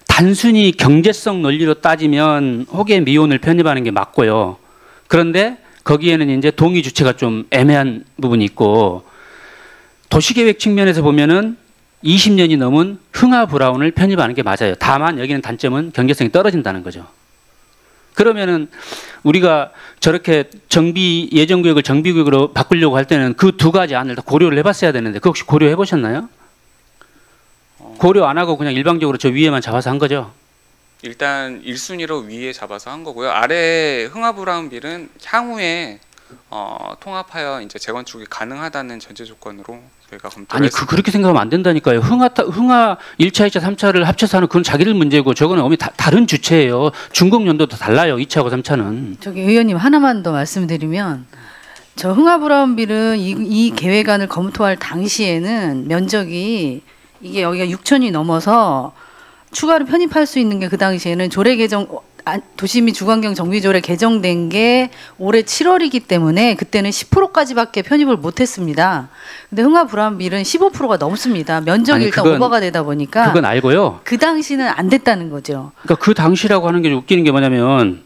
단순히 경제성 논리로 따지면 호계 미온을 편입하는 게 맞고요. 그런데 거기에는 이제 동의 주체가 좀 애매한 부분이 있고 도시계획 측면에서 보면은 20년이 넘은 흥화 브라운을 편입하는 게 맞아요. 다만 여기는 단점은 경제성이 떨어진다는 거죠. 그러면은 우리가 저렇게 예전구역을 정비구역으로 바꾸려고 할 때는 그 두 가지 안을 다 고려를 해봤어야 되는데 그 혹시 고려해 보셨나요? 고려 안 하고 그냥 일방적으로 저 위에만 잡아서 한 거죠? 일단 1순위로 위에 잡아서 한 거고요. 아래 흥화 브라운 빌은 향후에 통합하여 이제 재건축이 가능하다는 전제 조건으로 저희가 검토를 했습니다. 그렇게 생각하면 안 된다니까요. 흥화 1차, 2차, 3차를 합쳐서 하는 그건 자기들 문제고 저거는 어머니 다른 주체예요. 준공 연도도 달라요. 2차하고 3차는. 저기 의원님 하나만 더 말씀드리면 저 흥화 브라운 빌은 이 계획안을 검토할 당시에는 면적이 이게 여기가 6천이 넘어서 추가로 편입할 수 있는 게 그 당시에는 조례 개정 도시 및 주거환경 정비조례 개정된 게 올해 7월이기 때문에 그때는 10%까지밖에 편입을 못했습니다. 근데 흥화 브라운 빌은 15%가 넘습니다. 면적이 일단 오버가 되다 보니까 그건 알고요. 그 당시는 안 됐다는 거죠. 그러니까 그 당시라고 하는 게 웃기는 게 뭐냐면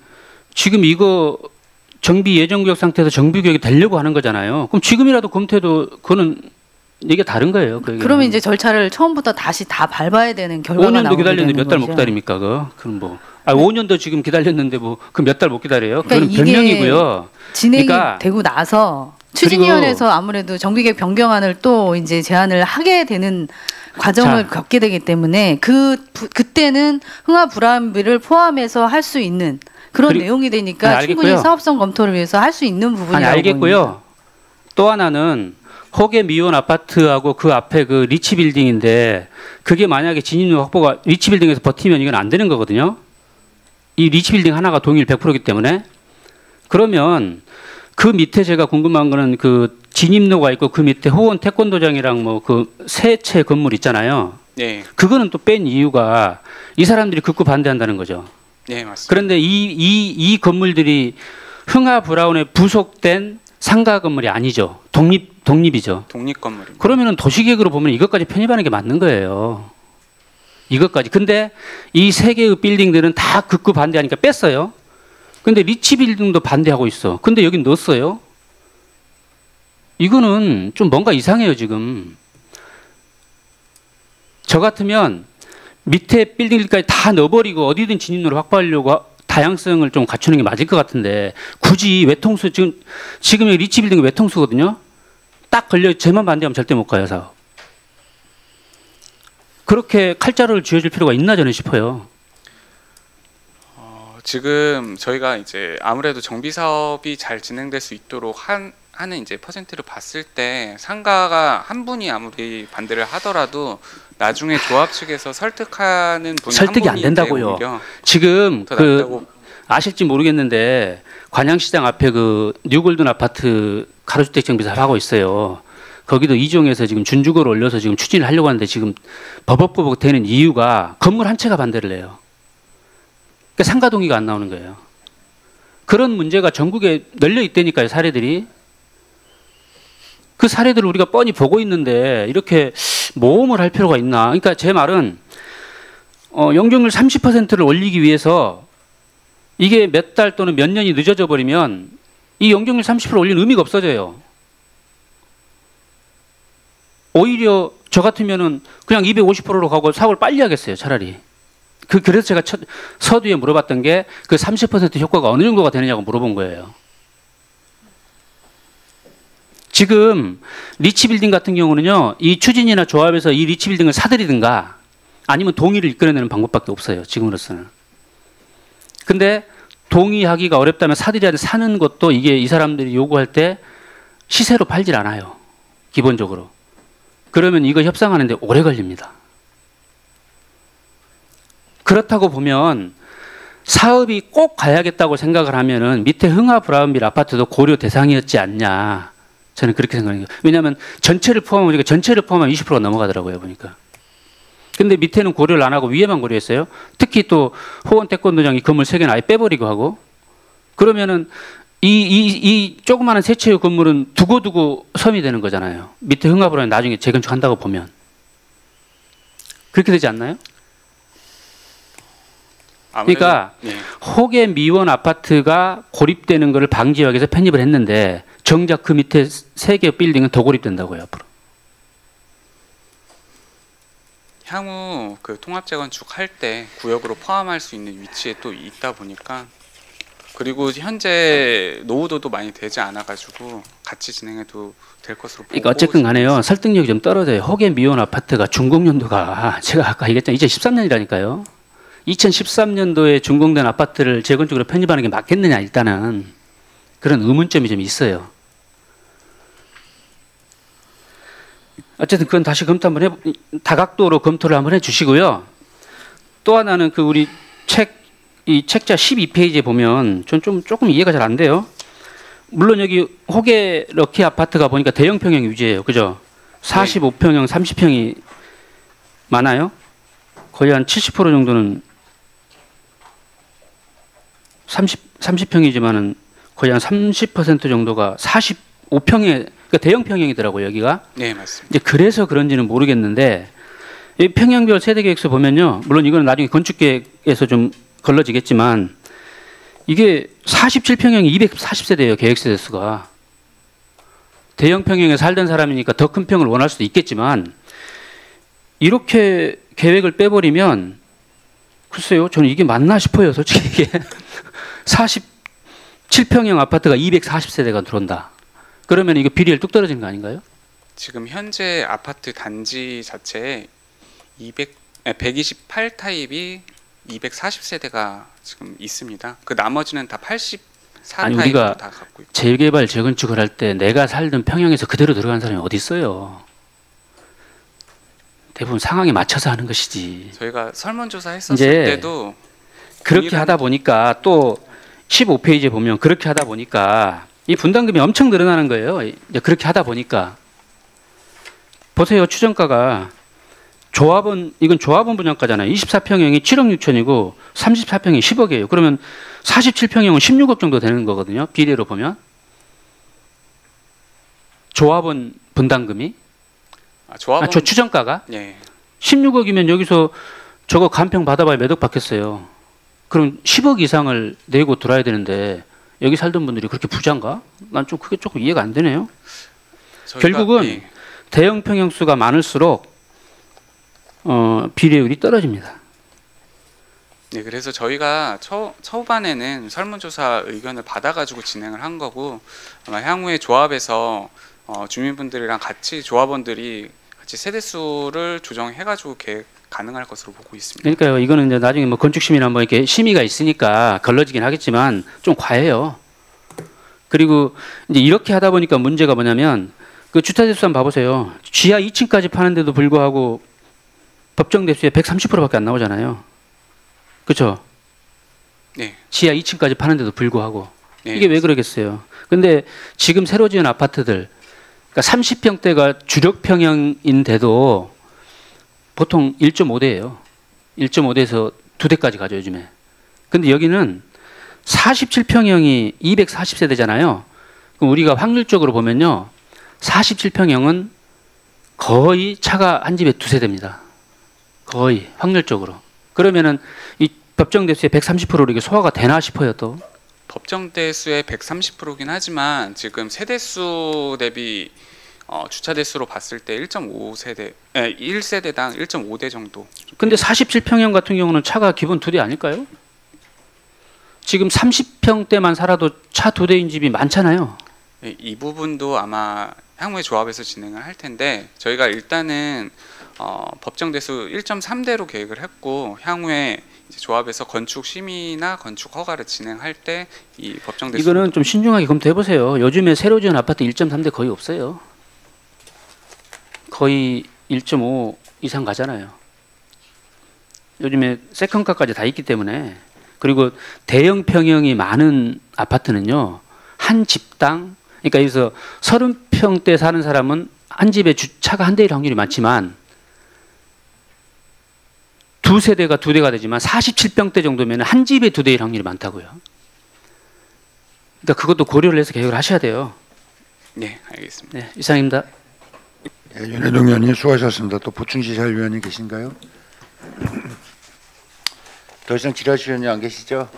지금 이거 정비 예정구역 상태에서 정비구역이 되려고 하는 거잖아요. 그럼 지금이라도 검토해도 그거는 이게 다른 거예요. 그러면 이제 절차를 처음부터 다시 다 밟아야 되는 결과가 5년도 기다렸는데 몇 달 못 기다립니까? 그럼 뭐 5년도 지금 기다렸는데 뭐 그 몇 달 못 기다려요? 그건 변명이고요. 진행이 되고 나서 추진위원회에서 아무래도 정비계획 변경안을 또 이제 제안을 하게 되는 과정을 겪게 되기 때문에 그때는 흥화 브라운 빌을 포함해서 할 수 있는 그런 내용이 되니까 충분히 사업성 검토를 위해서 할 수 있는 부분이라고 알겠고요. 보입니다. 또 하나는 호계 미온 아파트하고 그 앞에 그 리치 빌딩인데 그게 만약에 진입로 확보가 리치 빌딩에서 버티면 이건 안 되는 거거든요. 이 리치 빌딩 하나가 동일 100%이기 때문에 그러면 그 밑에 제가 궁금한 거는 그 진입로가 있고 그 밑에 호원 태권도장이랑 뭐 그 세 채 건물 있잖아요. 네. 그거는 또 뺀 이유가 이 사람들이 극구 반대한다는 거죠. 네, 맞습니다. 그런데 이 건물들이 흥화 브라운에 부속된 상가 건물이 아니죠. 독립이죠. 독립 건물입니다. 그러면은 도시계획으로 보면 이것까지 편입하는 게 맞는 거예요. 이것까지. 근데 이 세 개의 빌딩들은 다 극구 반대하니까 뺐어요. 근데 리치 빌딩도 반대하고 있어. 근데 여긴 넣었어요. 이거는 좀 뭔가 이상해요, 지금. 저 같으면 밑에 빌딩들까지 다 넣어버리고 어디든 진입로를 확보하려고 다양성을 좀 갖추는 게 맞을 것 같은데 굳이 외통수 지금 여기 리치 빌딩이 외통수거든요. 딱 걸려 쟤만 반대하면 절대 못 가요, 사업. 그렇게 칼자루를 쥐어줄 필요가 있나 저는 싶어요. 지금 저희가 이제 아무래도 정비 사업이 잘 진행될 수 있도록 하는 이제 퍼센트를 봤을 때 상가가 한 분이 아무리 반대를 하더라도 나중에 조합 측에서 설득하는 분이 설득이 안 된다고요. 지금 그 아실지 모르겠는데 관양시장 앞에 그 뉴골든 아파트 가로주택 정비 사업 하고 있어요. 거기도 이종에서 지금 준주거를 올려서 지금 추진을 하려고 하는데 지금 버벅버벅 되는 이유가 건물 한 채가 반대를 해요. 그러니까 상가 동의가 안 나오는 거예요. 그런 문제가 전국에 널려 있다니까요, 사례들이. 그 사례들을 우리가 뻔히 보고 있는데 이렇게 모험을 할 필요가 있나? 그러니까 제 말은 용적률 30%를 올리기 위해서 이게 몇 달 또는 몇 년이 늦어져 버리면 이 용적률 30% 올리는 의미가 없어져요. 오히려 저 같으면은 그냥 250%로 가고 사고를 빨리 하겠어요, 차라리. 그래서 제가 서두에 물어봤던 게 그 30% 효과가 어느 정도가 되느냐고 물어본 거예요. 지금 리치빌딩 같은 경우는요, 이 추진이나 조합에서 이 리치빌딩을 사들이든가 아니면 동의를 이끌어내는 방법밖에 없어요, 지금으로서는. 근데 동의하기가 어렵다면 사들여야 사는 것도 이게 이 사람들이 요구할 때 시세로 팔질 않아요, 기본적으로. 그러면 이거 협상하는데 오래 걸립니다. 그렇다고 보면 사업이 꼭 가야겠다고 생각을 하면은 밑에 흥하 브라운빌 아파트도 고려 대상이었지 않냐, 저는 그렇게 생각해요. 왜냐하면 전체를 포함하면 20%가 넘어가더라고요, 보니까. 근데 밑에는 고려를 안 하고 위에만 고려했어요. 특히 또 호원 태권도장 이 건물 3개는 아예 빼버리고 하고. 그러면은 이 조그마한 세 채의 건물은 두고두고 섬이 되는 거잖아요. 밑에 흥하브라운 나중에 재건축한다고 보면. 그렇게 되지 않나요? 그러니까 네. 혹의 미원 아파트가 고립되는 것을 방지하기 위해서 편입을 했는데 정작 그 밑에 3개 빌딩은 더 고립된다고요, 앞으로. 향후 그 통합 재건축 할 때 구역으로 포함할 수 있는 위치에 또 있다 보니까, 그리고 현재 노후도도 많이 되지 않아 가지고 같이 진행해도 될 것으로 보고. 그러니까 어쨌든 간에요, 설득력이 좀 떨어져요. 혹의 미원 아파트가 준공연도가 제가 아까 얘기했잖아요, 2013년이라니까요. 2013년도에 준공된 아파트를 재건축으로 편입하는 게 맞겠느냐, 일단은 그런 의문점이 좀 있어요. 어쨌든 그건 다시 검토 한번 다각도로 검토를 한번 해주시고요. 또 하나는 그 우리 이 책자 12페이지에 보면 전 조금 이해가 잘 안 돼요. 물론 여기 혹의 럭키 아파트가 보니까 대형 평형 위주예요, 그죠? 45평형, 30평이 많아요. 거의 한 70% 정도는 30평이지만은 거의 한 30% 정도가 45평에, 그러니까 대형 평형이더라고요, 여기가. 네, 맞습니다. 이제 그래서 그런지는 모르겠는데 이 평형별 세대 계획서 보면요, 물론 이거는 나중에 건축계획에서 좀 걸러지겠지만 이게 47평형이 240세대예요, 계획세대 수가. 대형 평형에 살던 사람이니까 더 큰 평을 원할 수도 있겠지만 이렇게 계획을 빼버리면 글쎄요, 저는 이게 맞나 싶어요, 솔직히. 이게 47평형 아파트가 240세대가 들어온다. 그러면 이거 비리를 뚝 떨어지는 거 아닌가요? 지금 현재 아파트 단지 자체에 128 타입이 240세대가 지금 있습니다. 그 나머지는 다 84 아니, 타입으로 우리가 다 갖고 있고. 재개발 재건축을 할 때 내가 살던 평형에서 그대로 들어간 사람이 어디 있어요? 대부분 상황에 맞춰서 하는 것이지. 저희가 설문조사 했었을 이제 때도 그렇게 하다 보니까 또 15페이지에 보면 그렇게 하다 보니까 이 분담금이 엄청 늘어나는 거예요. 이제 그렇게 하다 보니까 보세요, 추정가가 이건 조합원 분양가잖아요. 24평형이 7억 6천이고 34평이 10억이에요. 그러면 47평형은 16억 정도 되는 거거든요, 비례로 보면. 조합원 분담금이 저 추정가가 네. 16억이면 여기서 저거 간평 받아봐야 몇 억 받겠어요. 그럼 10억 이상을 내고 들어야 되는데 여기 살던 분들이 그렇게 부자인가? 난 좀 그게 조금 이해가 안 되네요. 결국은 네. 대형 평형수가 많을수록 비례율이 떨어집니다. 네, 그래서 저희가 초반에는 설문조사 의견을 받아가지고 진행을 한 거고, 아마 향후에 조합에서 주민분들이랑 같이 조합원들이 같이 세대수를 조정해가지고 계획 가능할 것으로 보고 있습니다. 그러니까요, 이거는 이제 나중에 뭐 건축심의나 뭐 이렇게 심의가 있으니까 걸러지긴 하겠지만 좀 과해요. 그리고 이제 이렇게 하다 보니까 문제가 뭐냐면 그 주택대수 한번 봐보세요. 지하 2층까지 파는데도 불구하고 법정 대수의 130%밖에 안 나오잖아요. 그렇죠? 네. 지하 2층까지 파는데도 불구하고 네, 이게 왜 그러겠어요? 근데 지금 새로 지은 아파트들 그러니까 30평대가 주력 평형인데도 보통 1.5대예요. 1.5대에서 2대까지 가죠 요즘에. 근데 여기는 47평형이 240세대잖아요. 그럼 우리가 확률적으로 보면요. 47평형은 거의 차가 한 집에 2세대입니다. 거의 확률적으로. 그러면은 이 법정 대수의 130%로 이게 소화가 되나 싶어요 또. 법정 대수의 130%긴 하지만 지금 세대수 대비 주차 대수로 봤을 때 1.5세대, 1세대당 1.5대 정도. 근데 47평형 같은 경우는 차가 기본 2대 아닐까요? 지금 30평대만 살아도 차 2대인 집이 많잖아요. 네, 이 부분도 아마 향후에 조합에서 진행을 할 텐데 저희가 일단은 법정 대수 1.3대로 계획을 했고 향후에 이제 조합에서 건축 심의나 건축 허가를 진행할 때 이 법정 대수 이거는 좀 신중하게 검토해 보세요. 요즘에 새로 지은 아파트 1.3대 거의 없어요. 거의 1.5 이상 가잖아요. 요즘에 세컨카까지 다 있기 때문에. 그리고 대형 평형이 많은 아파트는요. 한 집당 그러니까 여기서 30평대 사는 사람은 한 집에 차가 한 대일 확률이 많지만 2세대가 2대가 되지만 47평대 정도면 한 집에 2대일 확률이 많다고요. 그러니까 그것도 고려를 해서 계획을 하셔야 돼요. 네, 알겠습니다. 네, 이상입니다. 예, 윤혜동 의원님 수고하셨습니다. 또 보충 질의할 위원님 계신가요? 더 이상 질의하실 위원님 안 계시죠?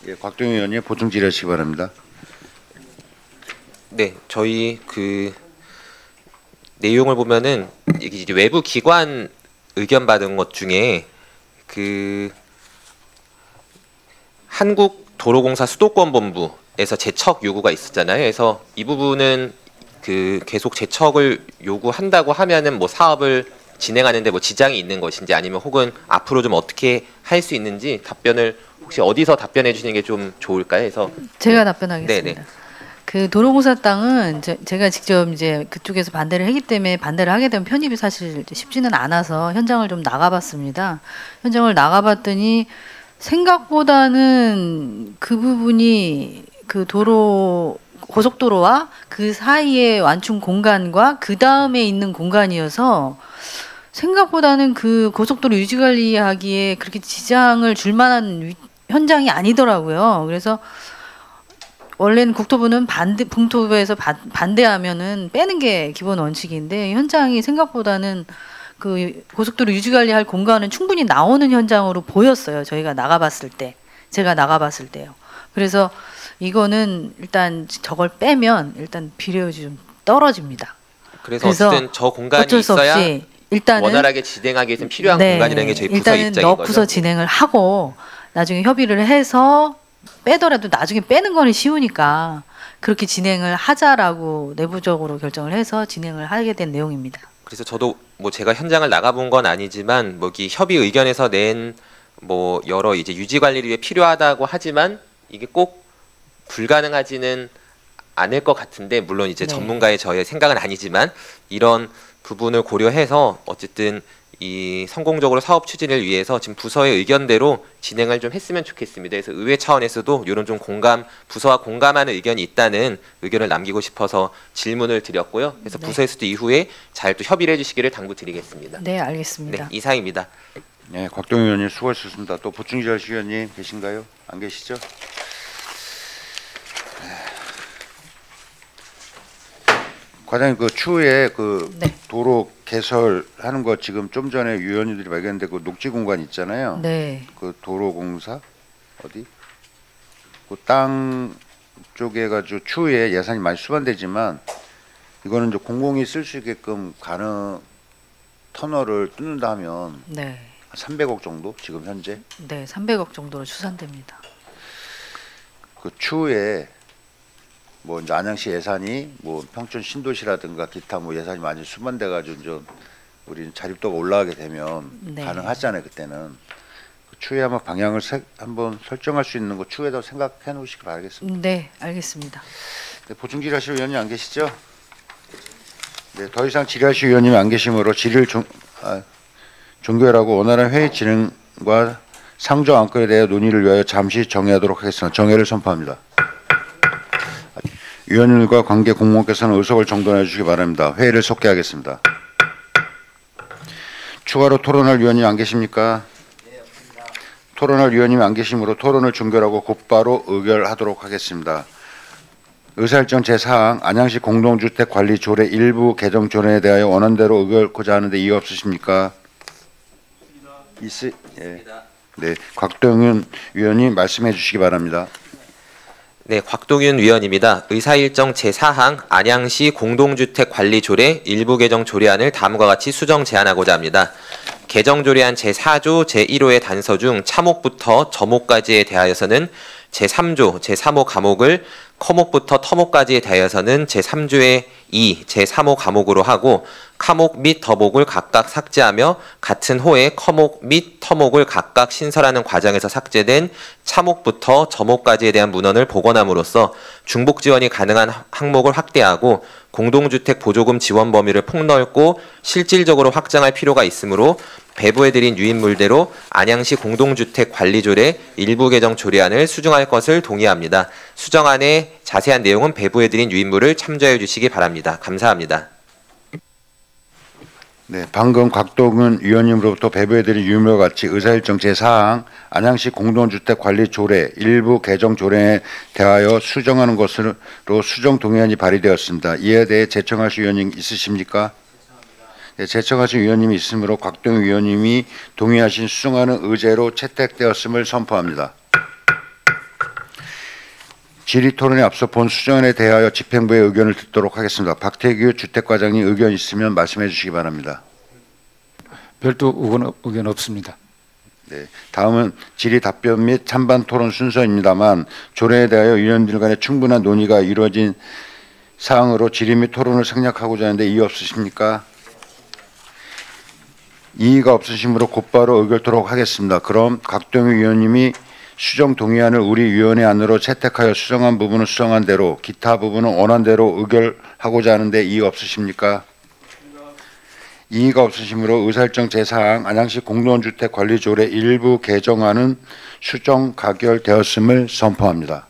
예, 곽동현 의원님 보충 질의하시기 바랍니다. 네, 저희 그 내용을 보면은 이제 외부 기관 의견 받은 것 중에 그 한국도로공사 수도권본부에서 재척 요구가 있었잖아요. 그래서 이 부분은 그 계속 재척을 요구한다고 하면은 뭐 사업을 진행하는데 뭐 지장이 있는 것인지 아니면 혹은 앞으로 좀 어떻게 할 수 있는지 답변을 혹시 어디서 답변해 주시는 게 좀 좋을까요? 해서 제가 답변하겠습니다. 네네. 그 도로공사 땅은 제가 직접 이제 그쪽에서 반대를 했기 때문에 반대를 하게 되면 편입이 사실 쉽지는 않아서 현장을 좀 나가봤습니다. 현장을 나가봤더니 생각보다는 그 부분이 그 고속도로와 그 사이의 완충 공간과 그 다음에 있는 공간이어서 생각보다는 그 고속도로 유지관리하기에 그렇게 지장을 줄 만한 현장이 아니더라고요. 그래서 원래는 국토부는 국토부에서 반대하면은 빼는 게 기본 원칙인데 현장이 생각보다는 그 고속도로 유지관리할 공간은 충분히 나오는 현장으로 보였어요. 제가 나가봤을 때요. 그래서 이거는 일단 저걸 빼면 일단 비례율이 좀 떨어집니다. 그래서 어쨌든 저 공간이 어쩔 수 있어야 없이 일단은 원활하게 진행하기 위해서 필요한 네, 공간이라는 게 저희 부서 일단은 입장인 넣고서 거죠. 진행을 하고 나중에 협의를 해서 빼더라도 나중에 빼는 거는 쉬우니까 그렇게 진행을 하자라고 내부적으로 결정을 해서 진행을 하게 된 내용입니다. 그래서 저도 뭐 제가 현장을 나가본 건 아니지만 뭐 이 협의 의견에서 낸 뭐 여러 이제 유지 관리를 위해 필요하다고 하지만 이게 꼭 불가능하지는 않을 것 같은데 물론 이제 네. 전문가의 저의 생각은 아니지만 이런 부분을 고려해서 어쨌든 이 성공적으로 사업 추진을 위해서 지금 부서의 의견대로 진행을 좀 했으면 좋겠습니다. 그래서 의회 차원에서도 이런 좀 부서와 공감하는 의견이 있다는 의견을 남기고 싶어서 질문을 드렸고요. 그래서 네. 부서에서도 이후에 잘 또 협의를 해주시기를 당부드리겠습니다. 네, 알겠습니다. 네, 이상입니다. 네, 곽동현 의원님 수고하셨습니다. 또 보충 질의하실 위원님 계신가요? 안 계시죠? 과장님 그 추후에 그 네. 도로 개설하는 거 지금 좀 전에 위원님들이 발견했는데 그 녹지 공간 있잖아요. 네. 그 도로공사 어디? 그 땅 쪽에 가지고 추후에 예산이 많이 수반되지만 이거는 이제 공공이 쓸 수 있게끔 가능 터널을 뚫는다 하면 네. 300억 정도 지금 현재 네, 300억 정도로 추산됩니다. 그 추후에 뭐 이제 안양시 예산이 뭐 평촌 신도시라든가 기타 뭐 예산이 많이 수반돼 가지고 좀 우리 자립도가 올라가게 되면 네. 가능하잖아요. 그때는 그 추후에 아마 방향을 한번 설정할 수 있는 거 추후에도 생각해 놓으시기 바라겠습니다. 네, 알겠습니다. 네, 보충 질의하실 위원님 안 계시죠? 네, 더 이상 질의하실 위원님이 안 계시므로 질의를 종결하고 원활한 회의 진행과 상조 안건에 대해 논의를 위하여 잠시 정회하도록 하겠습니다. 정회를 선포합니다. 위원님과 관계 공무원께서는 의석을 정돈해 주시기 바랍니다. 회의를 속개하겠습니다. 추가로 토론할 위원님 안 계십니까? 토론할 위원님이 안 계시므로 토론을 종결하고 곧바로 의결하도록 하겠습니다. 의사일정 제4항 안양시 공동주택관리조례 일부 개정 조례에 대하여 원안대로 의결하고자 하는데 이의 없으십니까? 예. 네, 곽동윤 위원님 말씀해 주시기 바랍니다. 네, 곽동윤 위원입니다. 의사일정 제4항 안양시 공동주택관리조례 일부 개정 조례안을 다음과 같이 수정 제안하고자 합니다. 개정 조례안 제4조 제1호의 단서 중 차목부터 저목까지에 대하여서는 제3조 제3호 과목을 커목부터 터목까지에 대하여서는 제3조의 2, 제3호 과목으로 하고 카목 및 더목을 각각 삭제하며 같은 호에 커목 및 터목을 각각 신설하는 과정에서 삭제된 차목부터 저목까지에 대한 문헌을 복원함으로써 중복 지원이 가능한 항목을 확대하고 공동주택 보조금 지원 범위를 폭넓고 실질적으로 확장할 필요가 있으므로 배부해드린 유인물대로 안양시 공동주택관리조례 일부 개정 조례안을 수정할 것을 동의합니다. 수정안의 자세한 내용은 배부해드린 유인물을 참조해 주시기 바랍니다. 감사합니다. 네, 방금 곽동은 위원님으로부터 배부해드린 유인물과 같이 의사일정 제4항 안양시 공동주택관리조례 일부 개정 조례에 대하여 수정하는 것으로 수정 동의안이 발의되었습니다. 이에 대해 제청하실 위원님 있으십니까? 네, 제청하신 위원님이 있으므로 곽동윤 위원님이 동의하신 수정안은 의제로 채택되었음을 선포합니다. 질의토론에 앞서 본 수정안에 대하여 집행부의 의견을 듣도록 하겠습니다. 박태규 주택과장님 의견 있으면 말씀해 주시기 바랍니다. 별도 의견 없습니다. 네, 다음은 질의 답변 및 찬반 토론 순서입니다만 조례에 대하여 위원들 간의 충분한 논의가 이루어진 사항으로 질의 및 토론을 생략하고자 하는데 이의 없으십니까? 이의가 없으시므로 곧바로 의결토록 하겠습니다. 그럼 곽동윤 위원님이 수정 동의안을 우리 위원회 안으로 채택하여 수정한 부분은 수정한 대로 기타 부분은 원한 대로 의결하고자 하는데 이의 없으십니까? 이의가 없으시므로 의사일정 제4항 안양시 공동주택관리조례 일부 개정안은 수정 가결되었음을 선포합니다.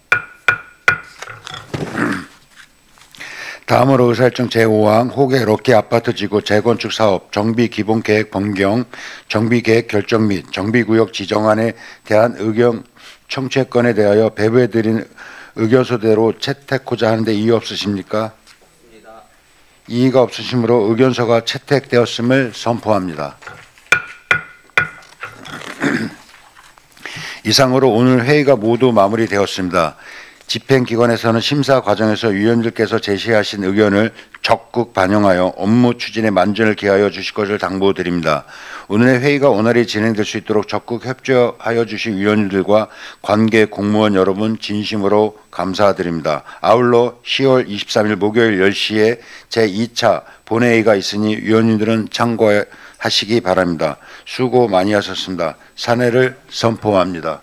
다음으로 의사일정 제5항 호계 럭키 아파트 지구 재건축 사업 정비 기본 계획 변경, 정비 계획 결정 및 정비 구역 지정안에 대한 의견 청취건에 대하여 배부해드린 의견서대로 채택하고자 하는데 이의 없으십니까? 이의가 없으시므로 의견서가 채택되었음을 선포합니다. 이상으로 오늘 회의가 모두 마무리되었습니다. 집행기관에서는 심사 과정에서 위원들께서 제시하신 의견을 적극 반영하여 업무 추진에 만전을 기하여 주실 것을 당부드립니다. 오늘의 회의가 원활히 진행될 수 있도록 적극 협조하여 주신 위원들과 관계 공무원 여러분 진심으로 감사드립니다. 아울러 10월 23일 목요일 10시에 제2차 본회의가 있으니 위원님들은 참고하시기 바랍니다. 수고 많이 하셨습니다. 사내를 선포합니다.